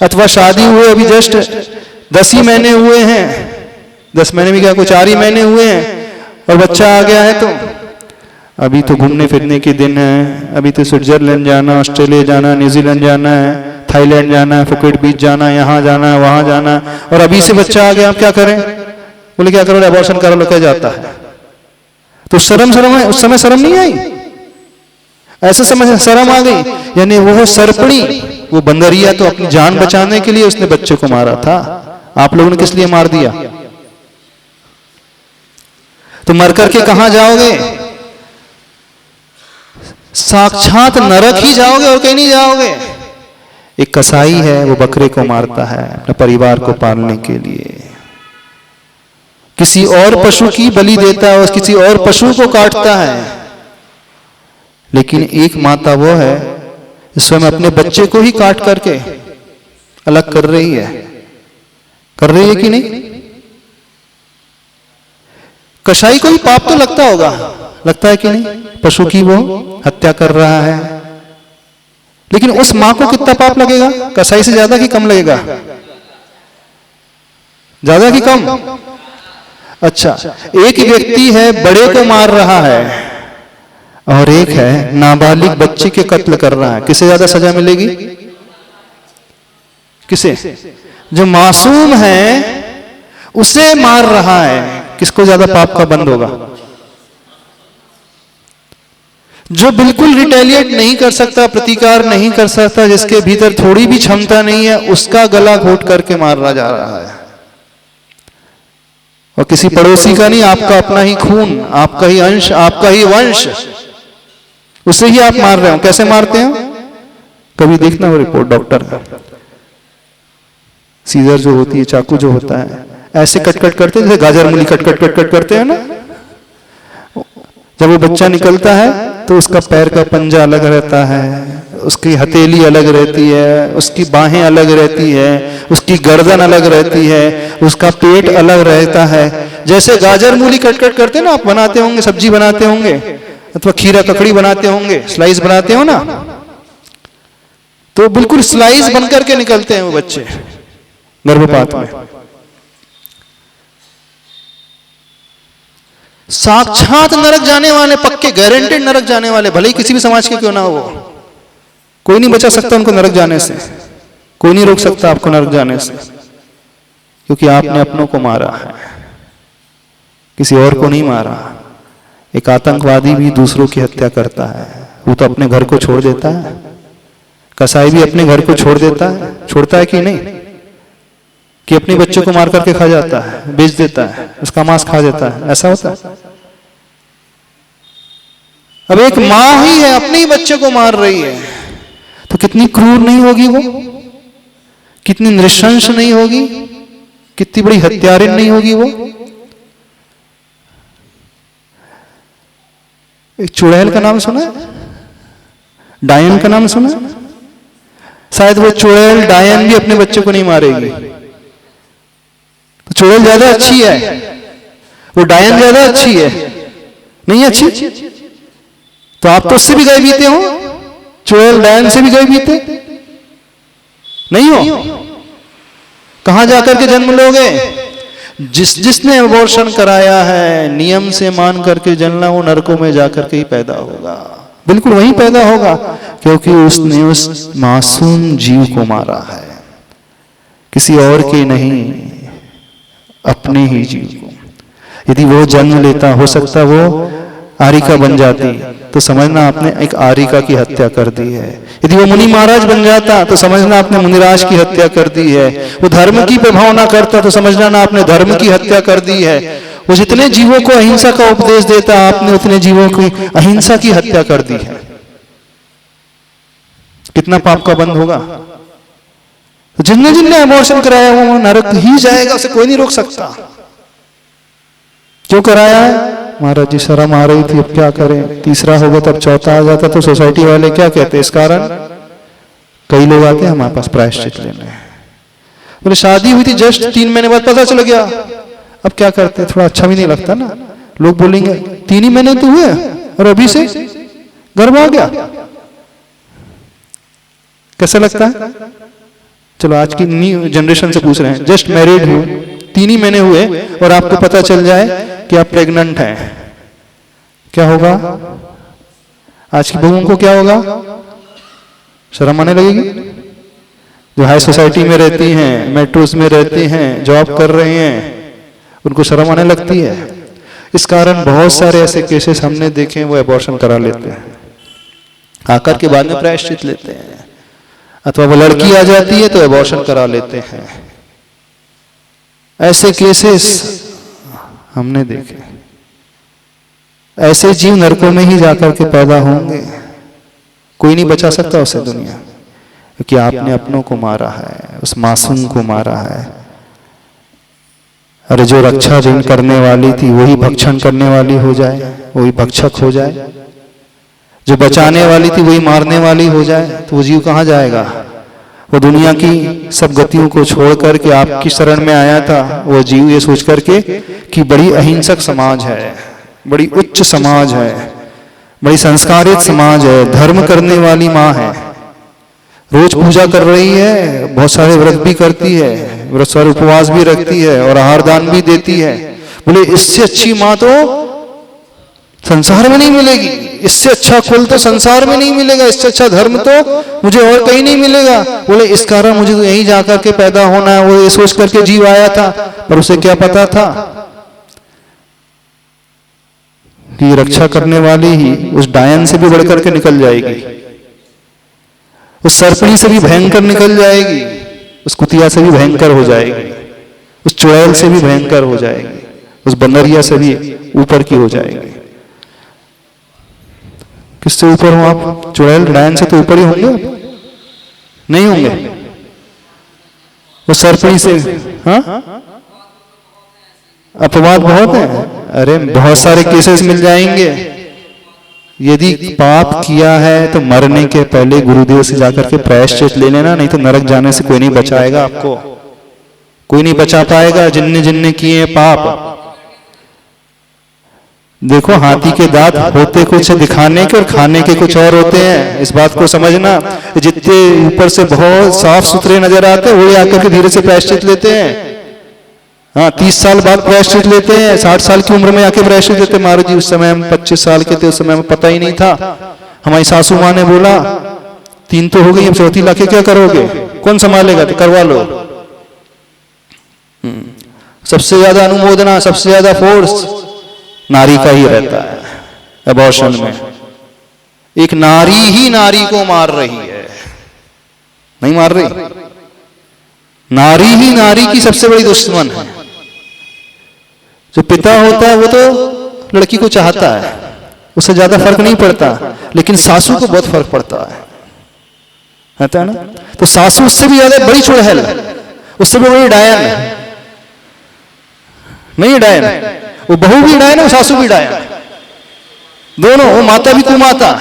अथवा शादी हुए अभी जस्ट 10 ही महीने हुए हैं, 10 महीने में क्या, कुछ 4 ही महीने हुए हैं, और बच्चा आ गया है, तो अभी तो घूमने फिरने के दिन है, अभी तो स्विट्जरलैंड जाना, ऑस्ट्रेलिया जाना, न्यूजीलैंड जाना है, थाईलैंड जाना है, फुकेट बीच जाना है, यहाँ जाना है, वहां जाना है, और अभी से बच्चा आ गया, आप क्या करें? बोले क्या करो? अबॉर्शन करो, लो, क्या जाता है। तो शर्म है, उस समय शर्म नहीं आई, ऐसे समय शर्म आ गई। यानी वो सर्पणी, वो बंदरिया तो अपनी जान बचाने के लिए उसने बच्चे को मारा था। आप लोगों ने किस लिए मार दिया? तो मर करके कहां जाओगे? साक्षात नरक ही जाओगे, और कहीं नहीं जाओगे। एक कसाई है, वो बकरे को मारता है अपने परिवार को पालने के लिए, किसी और पशु की बलि देता है और किसी और पशु को काटता है, लेकिन एक माता वो है स्वयं अपने बच्चे को ही काट करके अलग कर रही है कि नहीं? कसाई को ही पाप तो लगता होगा, लगता है कि नहीं? पशु की वो हत्या कर रहा है, लेकिन उस मां को कितना पाप लगेगा? कसाई से ज्यादा कि कम लगेगा? ज्यादा कि कम? अच्छा, एक व्यक्ति है बड़े को मार रहा है और एक है नाबालिग बच्चे के कत्ल कर रहा है, किसे ज्यादा सजा मिलेगी? किसे? जो मासूम है उसे मार रहा है, किसको ज्यादा पाप का बंद होगा? जो बिल्कुल रिटेलिएट नहीं कर सकता, प्रतिकार नहीं कर सकता, जिसके भीतर थोड़ी भी क्षमता नहीं है, उसका गला घोट करके मारा जा रहा है। और किसी पड़ोसी का नहीं, आपका अपना ही खून, आपका ही अंश, आपका ही वंश, उसे ही आप मार रहे हो। कैसे मारते हो? कभी देखना वो रिपोर्ट डॉक्टर का, सीजर जो होती है, चाकू जो होता है, ऐसे कट कट करते हैं जैसे गाजर मूली कट कट कट कट करते हैं ना। जब वो बच्चा निकलता है तो उसका पैर का पंजा अलग रहता है, उसकी हथेली अलग रहती है, उसकी बाहें अलग रहती है, उसकी गर्दन अलग रहती है, उसका पेट अलग रहता है। जैसे गाजर मूली कट कट करते हैं ना, आप बनाते होंगे, सब्जी बनाते होंगे अथवा खीरा ककड़ी बनाते होंगे, स्लाइस बनाते हो ना, तो बिल्कुल स्लाइस बन करके निकलते हैं वो बच्चे गर्भपात में। साक्षात नरक जाने वाले, पक्के गारंटेड नरक जाने वाले, भले ही किसी भी समाज के क्यों ना हो, कोई नहीं बचा सकता उनको नरक जाने से, कोई नहीं रोक सकता आपको नरक जाने से, क्योंकि आपने अपनों को मारा है, किसी और को नहीं मारा। एक आतंकवादी भी दूसरों की हत्या करता है, वो तो अपने घर को छोड़ देता है। कसाई भी अपने घर को छोड़ देता है, छोड़ता है कि नहीं? कि अपने बच्चों को मार करके खा जाता है, बेच देता है, उसका मांस खा देता है, ऐसा होता है? अब एक मां ही है, अपने ही बच्चे को मार रही है, तो कितनी क्रूर नहीं होगी वो, कितनी नृशंस नहीं होगी, कितनी बड़ी हत्यारिन नहीं होगी वो। एक चुड़ैल का नाम सुना है? डायन का नाम सुना? शायद वो चुड़ैल डायन भी अपने बच्चे को नहीं मारेगी। तो चुड़ैल ज्यादा अच्छी है, वो डायन ज्यादा अच्छी है? नहीं अच्छी? तो आप तो उससे भी गए बीते हो, चुड़ैल डायन से भी गए बीते नहीं हो? कहां जाकर के जन्म लोगे? जिसने अबॉर्शन कराया है, नियम से मान करके जन्मना, वो नरकों में जाकर के ही पैदा होगा, बिल्कुल वहीं पैदा होगा, क्योंकि उसने उस मासूम जीव को मारा है, किसी और के नहीं, अपने ही जीव को। यदि वो जन्म लेता, हो सकता वो आरिका बन जाती, तो समझना आपने एक आरिका की हत्या कर दी है। यदि वो मुनि महाराज बन जाता तो समझना आपने मुनिराज की हत्या कर दी है। वो धर्म की प्रभावना करता तो समझना ना आपने धर्म की हत्या कर दी है। वो जितने जीवों को अहिंसा का उपदेश देता, आपने उतने जीवों की अहिंसा की हत्या कर दी है। कितना पाप का बंद होगा? तो जिनने जिनने अबॉर्शन कराया वो नरक ही जाएगा, उसे कोई नहीं रोक सकता। क्यों कराया है? महाराज जी शर्म आ रही थी, अब क्या करें, तीसरा होगा तब चौथा आ जाता तो सोसाइटी वाले क्या कहते? इस कारण कई लोग आते हैं हमारे पास प्रायश्चित लेने। बोले शादी हुई थी जस्ट 3 महीने बाद पता चल गया, अब क्या करते? थोड़ा अच्छा भी नहीं लगता ना, लोग बोलेंगे 3 ही महीने तो हुए और अभी से गर्भ आ गया, कैसा लगता है? चलो आज की न्यू जनरेशन से पूछ रहे हैं, जस्ट मैरिड हुए, 3 ही महीने हुए और आपको पता चल जाए कि आप प्रेग्नेंट हैं, क्या होगा? आज की बहुओं को क्या होगा? शर्म आने लगेगी। जो हाई सोसाइटी में रहती हैं, मेट्रोस में रहती हैं, जॉब कर रहे हैं, उनको शर्म आने लगती है। इस कारण बहुत सारे ऐसे केसेस हमने देखे हैं, वो अबॉर्शन करा लेते हैं, आकर के बाद में प्रायश्चित लेते हैं, अथवा वो लड़की आ जाती है तो अबॉर्शन करा लेते हैं। ऐसे केसेस हमने देखे। ऐसे जीव नरकों में ही जाकर के पैदा होंगे, कोई नहीं बचा सकता उसे दुनिया, क्योंकि आपने अपनों को मारा है, उस मासूम को मारा है। अरे जो रक्षा जिन करने वाली थी वही भक्षण करने वाली हो जाए, वही भक्षक हो जाए। जो बचाने वाली थी वही मारने वाली हो जाए, तो वो जीव कहाँ जाएगा? वो दुनिया की सब गतियों को छोड़ करके आपकी शरण में आया था। वो जीव ये सोच करके कि बड़ी अहिंसक समाज है, बड़ी उच्च समाज है, बड़ी संस्कारित समाज है, धर्म करने वाली माँ है, रोज पूजा कर रही है, बहुत सारे व्रत भी करती है, बहुत सारे उपवास भी रखती है और आहार दान भी देती है। बोले इससे अच्छी माँ तो संसार में नहीं मिलेगी, इससे अच्छा कुल तो संसार में नहीं मिलेगा, इससे अच्छा धर्म तो मुझे और कहीं नहीं मिलेगा। बोले इस कारण मुझे तो यहीं जाकर के पैदा होना है। वो ये सोच करके जीव आया था, पर उसे क्या पता था कि रक्षा करने वाली ही उस डायन से भी बढ़कर के निकल जाएगी, उस सर्पणी से भी भयंकर निकल जाएगी, उस कुतिया से भी भयंकर हो जाएगी, उस चुड़ैल से भी भयंकर हो जाएगी, उस बंदरिया से भी ऊपर की हो जाएगी। किससे ऊपर हो आप? चुड़ैल डायन से तो ऊपर ही होंगे? नहीं होंगे। वो सर्पणी से, हाँ, अपवाद बहुत है। अरे बहुत सारे केसेस मिल जाएंगे। यदि पाप किया है तो मरने के पहले गुरुदेव से जाकर के प्रायश्चित ले लेना, नहीं तो नरक जाने से कोई नहीं बचाएगा आपको, कोई नहीं बचा पाएगा। जिनने जिनने किए पाप, देखो हाथी के दांत होते कुछ दिखाने के और खाने के कुछ और होते हैं, इस बात को समझना। जितने ऊपर से बहुत साफ सुथरे नजर आते हैं वही आकर के धीरे से प्रायश्चित लेते हैं। हाँ, 30 साल बाद प्रायश्चित लेते हैं, 60 साल की उम्र में आके प्रायश्चित लेते हैं। महाराज जी उस समय हम 25 साल के थे, उस समय हमें पता ही नहीं था। हमारी सासू माँ ने बोला 3 तो हो गई, अब 4थी लाके क्या करोगे, कौन संभालेगा, तो करवा लो। सबसे ज्यादा अनुमोदना, सबसे ज्यादा फोर्स नारी का ही रहता है अबॉर्शन में। एक नारी ही नारी को मार रही है, नहीं मार रही, नारी ही नारी की सबसे बड़ी दुश्मन है। जो पिता होता है वो तो लड़की को चाहता है, उससे ज्यादा फर्क नहीं पड़ता, लेकिन सासू को बहुत फर्क पड़ता है ना। तो सासू उससे भी ज्यादा बड़ी चुड़ैल, उससे भी बड़ी डायन नहीं, डायन वो बहू भी डायन है, सासू भी डायन, दोनों। वो माता भी कुमाता।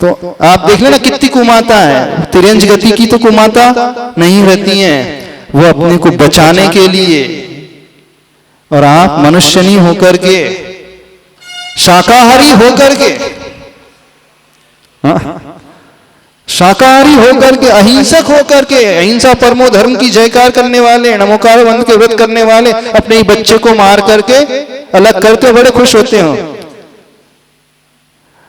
तो आप देख लेना कितनी कुमाता है। तिरंज गति की तो कुमाता नहीं रहती हैं, वो अपने को बचाने के लिए। और आप मनुष्यनी होकर के, शाकाहारी होकर के, शाकाहारी होकर के, अहिंसक होकर के, अहिंसा परमो धर्म की जयकार करने वाले, नमोकार बंद के व्रत करने वाले, अपने ही बच्चे को मार करके अलग करके बड़े खुश होते हो।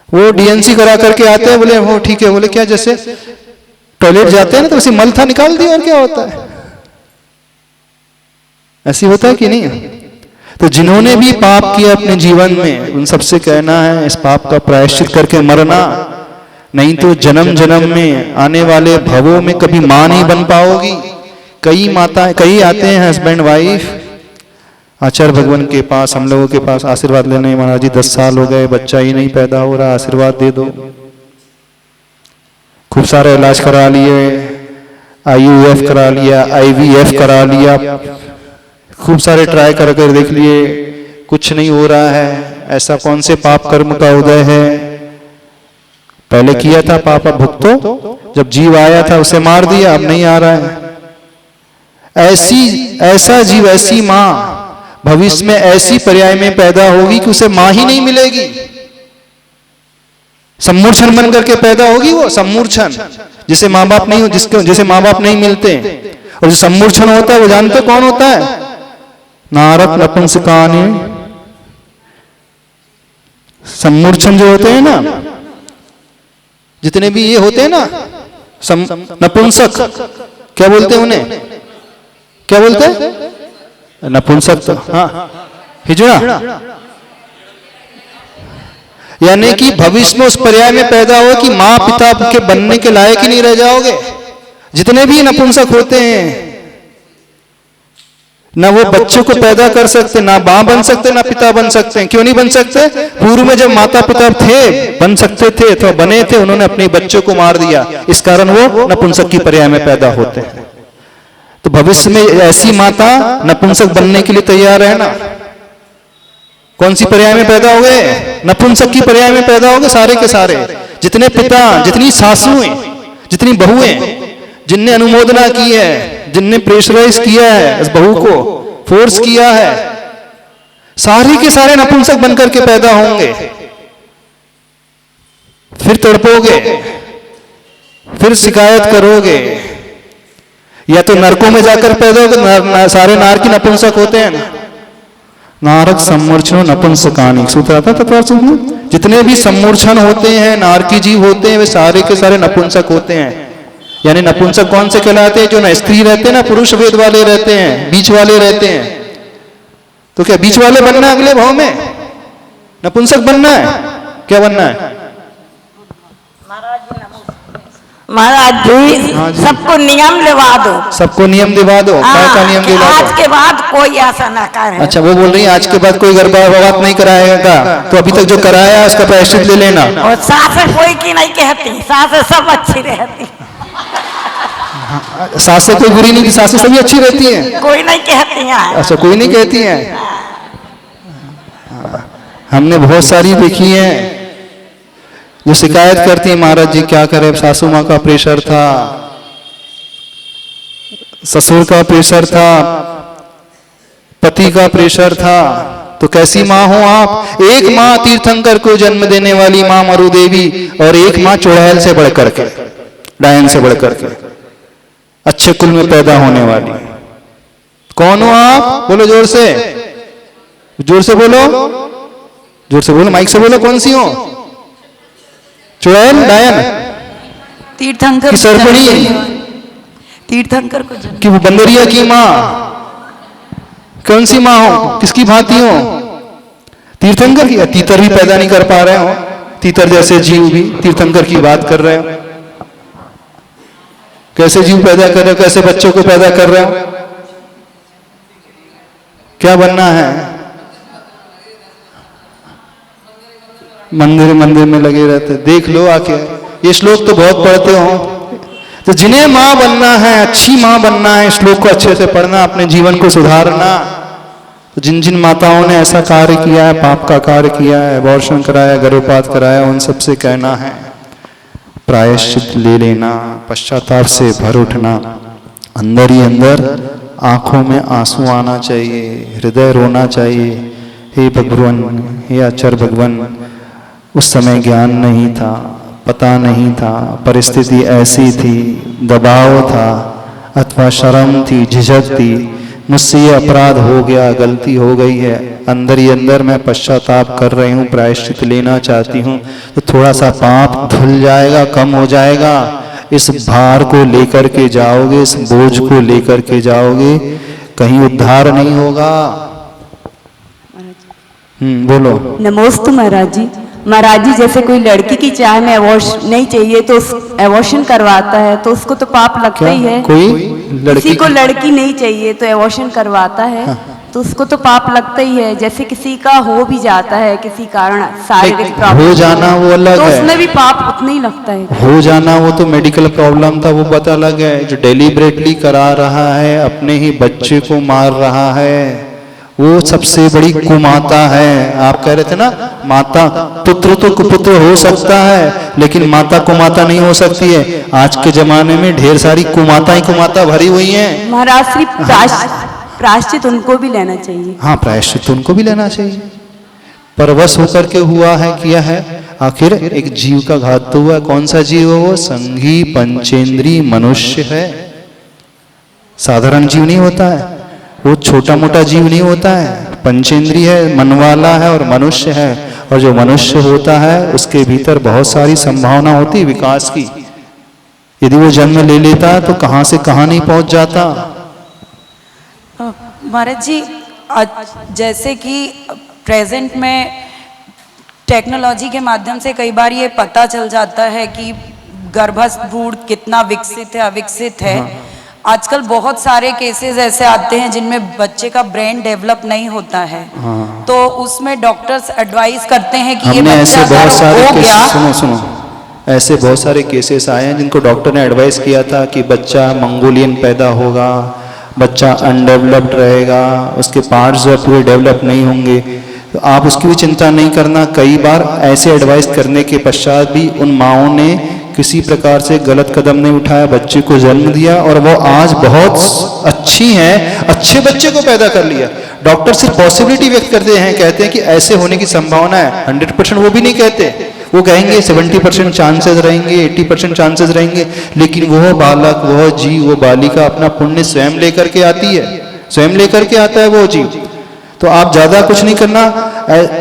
वो डीएनसी करा करके आते हैं, बोले हो ठीक है, बोले क्या, जैसे टॉयलेट जाते हैं ना तो उसी मल था निकाल दिया, और क्या होता है, ऐसी होता है कि नहीं। तो जिन्होंने भी पाप किया अपने जीवन में, उन सबसे कहना है इस पाप का प्रायश्चित करके मरना, नहीं तो जन्म जन्म में आने वाले भवों में कभी मां नहीं बन पाओगी। कई माताएं, कई आते हैं हस्बैंड वाइफ आचार्य भगवान के पास, हम लोगों के पास आशीर्वाद लेने, महाराज जी 10 साल हो गए, बच्चा ही नहीं पैदा हो रहा, आशीर्वाद दे दो। खूब सारा इलाज करा लिए, IUF करा लिया, IVF करा लिया, खूब सारे ट्राई कर कर देख लिए, कुछ नहीं हो रहा है। ऐसा कौन से पाप कर्म का उदय है? पहले किया था पाप, अब भुगतो। जब जीव आया था उसे मार दिया, अब नहीं आ रहा है। ऐसा जीव, ऐसी मां भविष्य में ऐसी पर्याय में पैदा होगी कि उसे मां ही नहीं मिलेगी, सम्मूर्छन बन करके पैदा होगी। वो सम्मूर्छन, जिसे माँ बाप नहीं, जिसे माँ बाप नहीं मिलते, और जो सम्मूर्छन होता है वो जानते कौन होता है? नारक नपुंसकानि। सम्मूर्छन जो होते हैं ना, जितने भी ये होते हैं ना नपुंसक, क्या बोलते हैं उन्हें, क्या बोलते हैं? नपुंसक तो हाँ, हिजड़ा। यानी कि भविष्य में उस पर्याय में पैदा हो कि माँ पिता के बनने के लायक ही नहीं रह जाओगे। जितने भी नपुंसक होते हैं, ना वो बच्चे को पैदा कर सकते, ना मां बन सकते, ना पिता बन सकते हैं। क्यों नहीं बन सकते? पूर्व में जब माता पिता थे, बन सकते थे तो बने थे, उन्होंने अपने बच्चों को मार दिया, इस कारण वो नपुंसक की पर्याय में पैदा होते हैं। तो भविष्य में ऐसी माता नपुंसक बनने के लिए तैयार है ना। कौन सी पर्याय में पैदा हो गए? नपुंसक की पर्याय में पैदा हो गए सारे के सारे। जितने पिता, जितनी सासुएं, जितनी बहुएं, जिनने अनुमोदना की है, जिनने प्रेशराइज किया है उस बहू को, फोर्स किया है, सारे के सारे नपुंसक बनकर के पैदा होंगे। फिर तड़पोगे, फिर शिकायत करोगे, या तो नरकों में जाकर पैदा होगे। सारे नार की नपुंसक होते हैं ना। नारक सम्मूर्छनो नपुंसकानी सूत्र आता तत्व में। जितने भी सम्मूर्छन होते हैं, नार की जीव होते हैं, वे सारे के सारे नपुंसक होते हैं। यानी नपुंसक कौन से कहलाते हैं? जो ना स्त्री रहते हैं ना, पुरुष वेद वाले रहते हैं, बीच वाले रहते हैं। तो क्या बीच वाले बनना है अगले भाव में? नपुंसक बनना है? क्या बनना है? महाराज जी, सबको नियम दिवा दो। सबको नियम दिवा दो। क्या का नियम दिवा दो? आज के बाद कोई ऐसा ना करे। अच्छा, वो बोल रही है आज के बाद कोई गर्भपात नहीं कराएगा। तो अभी तक जो कराया है उसका प्रायश्चित ले लेना। और सासें कोई की नहीं कहती, सासें सब अच्छी रहती। सासें कोई बुरी नहीं, सासें सभी अच्छी रहती हैं। कोई नहीं कहती हैं। अच्छा, कोई नहीं कहती हैं। हमने बहुत सारी देखी हैं जो शिकायत करती है, महाराज जी क्या करें, सासू माँ का प्रेशर था, ससुर का प्रेशर था, पति का प्रेशर था। तो कैसी माँ हो आप? एक माँ तीर्थंकर को जन्म देने वाली माँ मरु देवी, और एक माँ चुड़ैल से बढ़कर के, डायन से बढ़कर के, अच्छे कुल में पैदा होने वाली। कौन हो आप? बोलो जोर से, जोर से बोलो, जोर से बोलो, माइक से बोलो। कौन सी हो? चुड़ैल, डायन, तीर्थंकर की सरपणी, तीर्थंकर को कि वो बंदरिया की माँ? कौन सी माँ हो? किसकी भांति हो? तीर्थंकर की? तीतर भी पैदा नहीं कर पा रहे हो, तीतर जैसे जीव भी तीर्थंकर की बात कर रहे हो। कैसे जीव पैदा कर रहे हो? कैसे बच्चों को पैदा कर रहे हो? क्या बनना है? मंदिर मंदिर में लगे रहते। देख लो आके, ये श्लोक तो बहुत पढ़ते हो। तो जिन्हें माँ बनना है, अच्छी माँ बनना है, श्लोक को अच्छे से पढ़ना, अपने जीवन को सुधारना। तो जिन जिन माताओं ने ऐसा कार्य किया है, पाप का कार्य किया है, अबॉर्शन कराया, गर्भपात कराया, उन सबसे कहना है प्रायश्चित ले लेना, पश्चाताप से भर उठना। अंदर ही अंदर आंखों में आंसू आना चाहिए, हृदय रोना चाहिए। हे भगवान, हे आचार भगवान, उस समय ज्ञान नहीं था, पता नहीं था, परिस्थिति ऐसी थी, दबाव था, अथवा शर्म थी, झिझक थी, मुझसे ये अपराध हो गया, गलती हो गई है, अंदर ही अंदर मैं पश्चाताप कर रही हूँ, प्रायश्चित लेना चाहती हूँ, तो थोड़ा सा पाप धुल जाएगा, कम हो जाएगा। इस भार को लेकर के जाओगे, इस बोझ को लेकर के जाओगे, कहीं उद्धार नहीं होगा। बोलो। नमोस्तु महाराज जी। महाराज जी, जैसे कोई लड़की की चाह में अबॉर्शन नहीं चाहिए तो अबॉर्शन करवाता है, तो उसको तो पाप लगता ही है। कोई लड़की, किसी को लड़की नहीं चाहिए तो अबॉर्शन करवाता है, तो उसको तो पाप लगता ही है। जैसे किसी का हो भी जाता है किसी कारण शारीरिक प्रॉब्लम, हो जाना वो अलग तो है, उसमें भी पाप उतना ही लगता है। हो जाना वो तो मेडिकल प्रॉब्लम था, वो पता अलग है। जो डेलिबरेटली करा रहा है, अपने ही बच्चे को मार रहा है, वो सबसे बड़ी कुमाता है। आप कह रहे थे ना, माता पुत्र तो कुपुत्र हो सकता है, लेकिन माता कुमाता नहीं हो सकती है। आज के जमाने में ढेर सारी कुमाता ही कुमाता भरी हुई हैं। महाराज श्री प्रायश्चित उनको भी लेना चाहिए। हाँ, प्रायश्चित उनको भी लेना चाहिए। परवश होकर के हुआ है, किया है, आखिर एक जीव का घात तो हुआ। कौन सा जीव है वो? संघी पंचेंद्री मनुष्य है। साधारण जीव नहीं होता है वो, छोटा मोटा जीव नहीं होता है। पंचेंद्री है, मन वाला है और मनुष्य है। और जो मनुष्य होता है उसके भीतर बहुत सारी संभावना होती है विकास की। यदि वो जन्म ले लेता तो कहां से कहां नहीं पहुंच जाता। महाराज जी, जैसे कि प्रेजेंट में टेक्नोलॉजी के माध्यम से कई बार ये पता चल जाता है कि गर्भस्थ भ्रूण कितना विकसित है, अविकसित है। आजकल बहुत सारे केसेस ऐसे आते हैं जिनमें बच्चे का ब्रेन डेवलप नहीं होता है। तो उसमें डॉक्टर्स एडवाइस करते हैं कि ये बच्चा अगर हो गया, सुनो, ऐसे बहुत सारे केसेस आए हैं जिनको डॉक्टर ने एडवाइस किया था कि बच्चा मंगोलियन पैदा होगा, बच्चा अनडेवलप्ड रहेगा, उसके पार्ट्स जो है पूरे डेवलप नहीं होंगे, तो आप उसकी भी चिंता नहीं करना। कई बार ऐसे एडवाइस करने के पश्चात भी उन माओं ने किसी प्रकार से गलत कदम नहीं उठाया, बच्चे को जन्म दिया और वो आज बहुत अच्छी हैं, अच्छे बच्चे को पैदा कर लिया। डॉक्टर सिर्फ पॉसिबिलिटी व्यक्त करते हैं, कहते हैं कि ऐसे होने की संभावना है, 100% वो भी नहीं कहते, वो कहेंगे 70% चांसेस रहेंगे, 80% चांसेस रहेंगे, लेकिन वह बालक, वह जीव, वो बालिका अपना पुण्य स्वयं लेकर के आती है, स्वयं लेकर के आता है वो जीव। तो आप ज्यादा कुछ नहीं करना,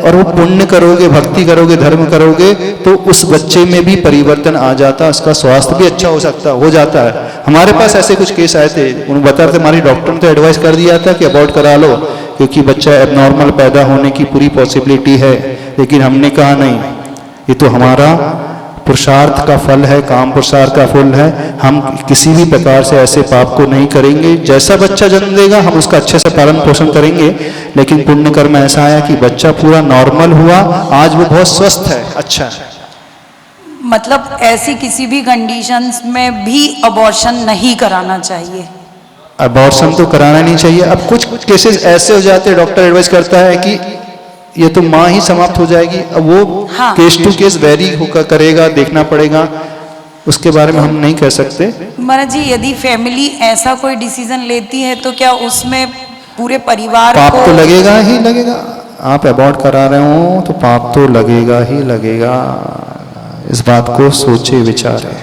और वो पुण्य करोगे, भक्ति करोगे, धर्म करोगे, तो उस बच्चे में भी परिवर्तन आ जाता है, उसका स्वास्थ्य भी अच्छा हो जाता है। हमारे पास ऐसे कुछ केस आए थे, उन्होंने बता रहे थे हमारी डॉक्टर ने तो एडवाइस कर दिया था कि अबॉर्ट करा लो क्योंकि बच्चा एबनॉर्मल पैदा होने की पूरी पॉसिबिलिटी है, लेकिन हमने कहा नहीं, ये तो हमारा पुरुषार्थ का फल है, काम पुरुषार्थ का फल है, हम किसी भी प्रकार से ऐसे पाप को नहीं करेंगे। जैसा बच्चा जन्म देगा हम उसका अच्छे से पालन पोषण करेंगे, लेकिन पुण्य कर्म ऐसा आया कि बच्चा पूरा नॉर्मल हुआ, आज वो बहुत स्वस्थ है, अच्छा है। मतलब ऐसी किसी भी कंडीशंस में भी अबॉर्शन नहीं कराना चाहिए? अबॉर्शन तो कराना नहीं चाहिए। अब कुछ केसेस ऐसे हो जाते हैं, डॉक्टर एडवाइस करता है कि ये तो माँ ही समाप्त हो जाएगी, अब वो हाँ। केस टू केस वेरी होकर करेगा, देखना पड़ेगा, उसके बारे में हम नहीं कह सकते। महाराज जी, यदि फैमिली ऐसा कोई डिसीजन लेती है तो क्या उसमें पूरे परिवार पाप को तो लगेगा ही लगेगा। आप अबॉर्ट करा रहे हो तो पाप तो लगेगा ही लगेगा, इस बात को सोचे विचारे,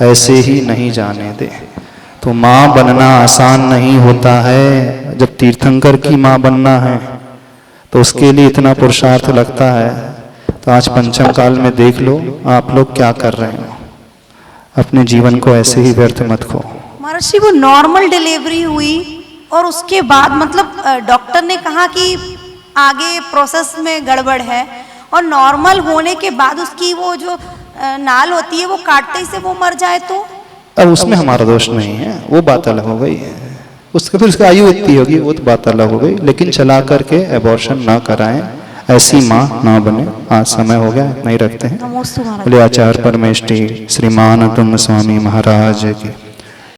ऐसे ही नहीं जाने दे। तो माँ बनना आसान नहीं होता है, जब तीर्थंकर की माँ बनना है तो उसके लिए इतना पुरुषार्थ लगता है। तो आज पंचम काल में देख लो आप लोग क्या कर रहे हो, अपने जीवन को ऐसे ही व्यर्थ मत खो। महर्षि वो नॉर्मल डिलीवरी हुई और उसके बाद मतलब डॉक्टर ने कहा कि आगे प्रोसेस में गड़बड़ है, और नॉर्मल होने के बाद उसकी वो जो नाल होती है वो काटते ही से वो मर जाए तो? अब उसमें हमारा दोष नहीं है, वो बात अलग हो गई, उसके फिर उसकी आयु इतनी होगी वो तो बात अलग हो गई, लेकिन चला करके एबॉर्शन ना कराएं, ऐसी माँ ना बने। आज समय हो गया, नहीं रखते हैं। नमोस्तु महाराज। बोले आचार्य परमेष्ठी श्रीमान तुंग स्वामी महाराज की।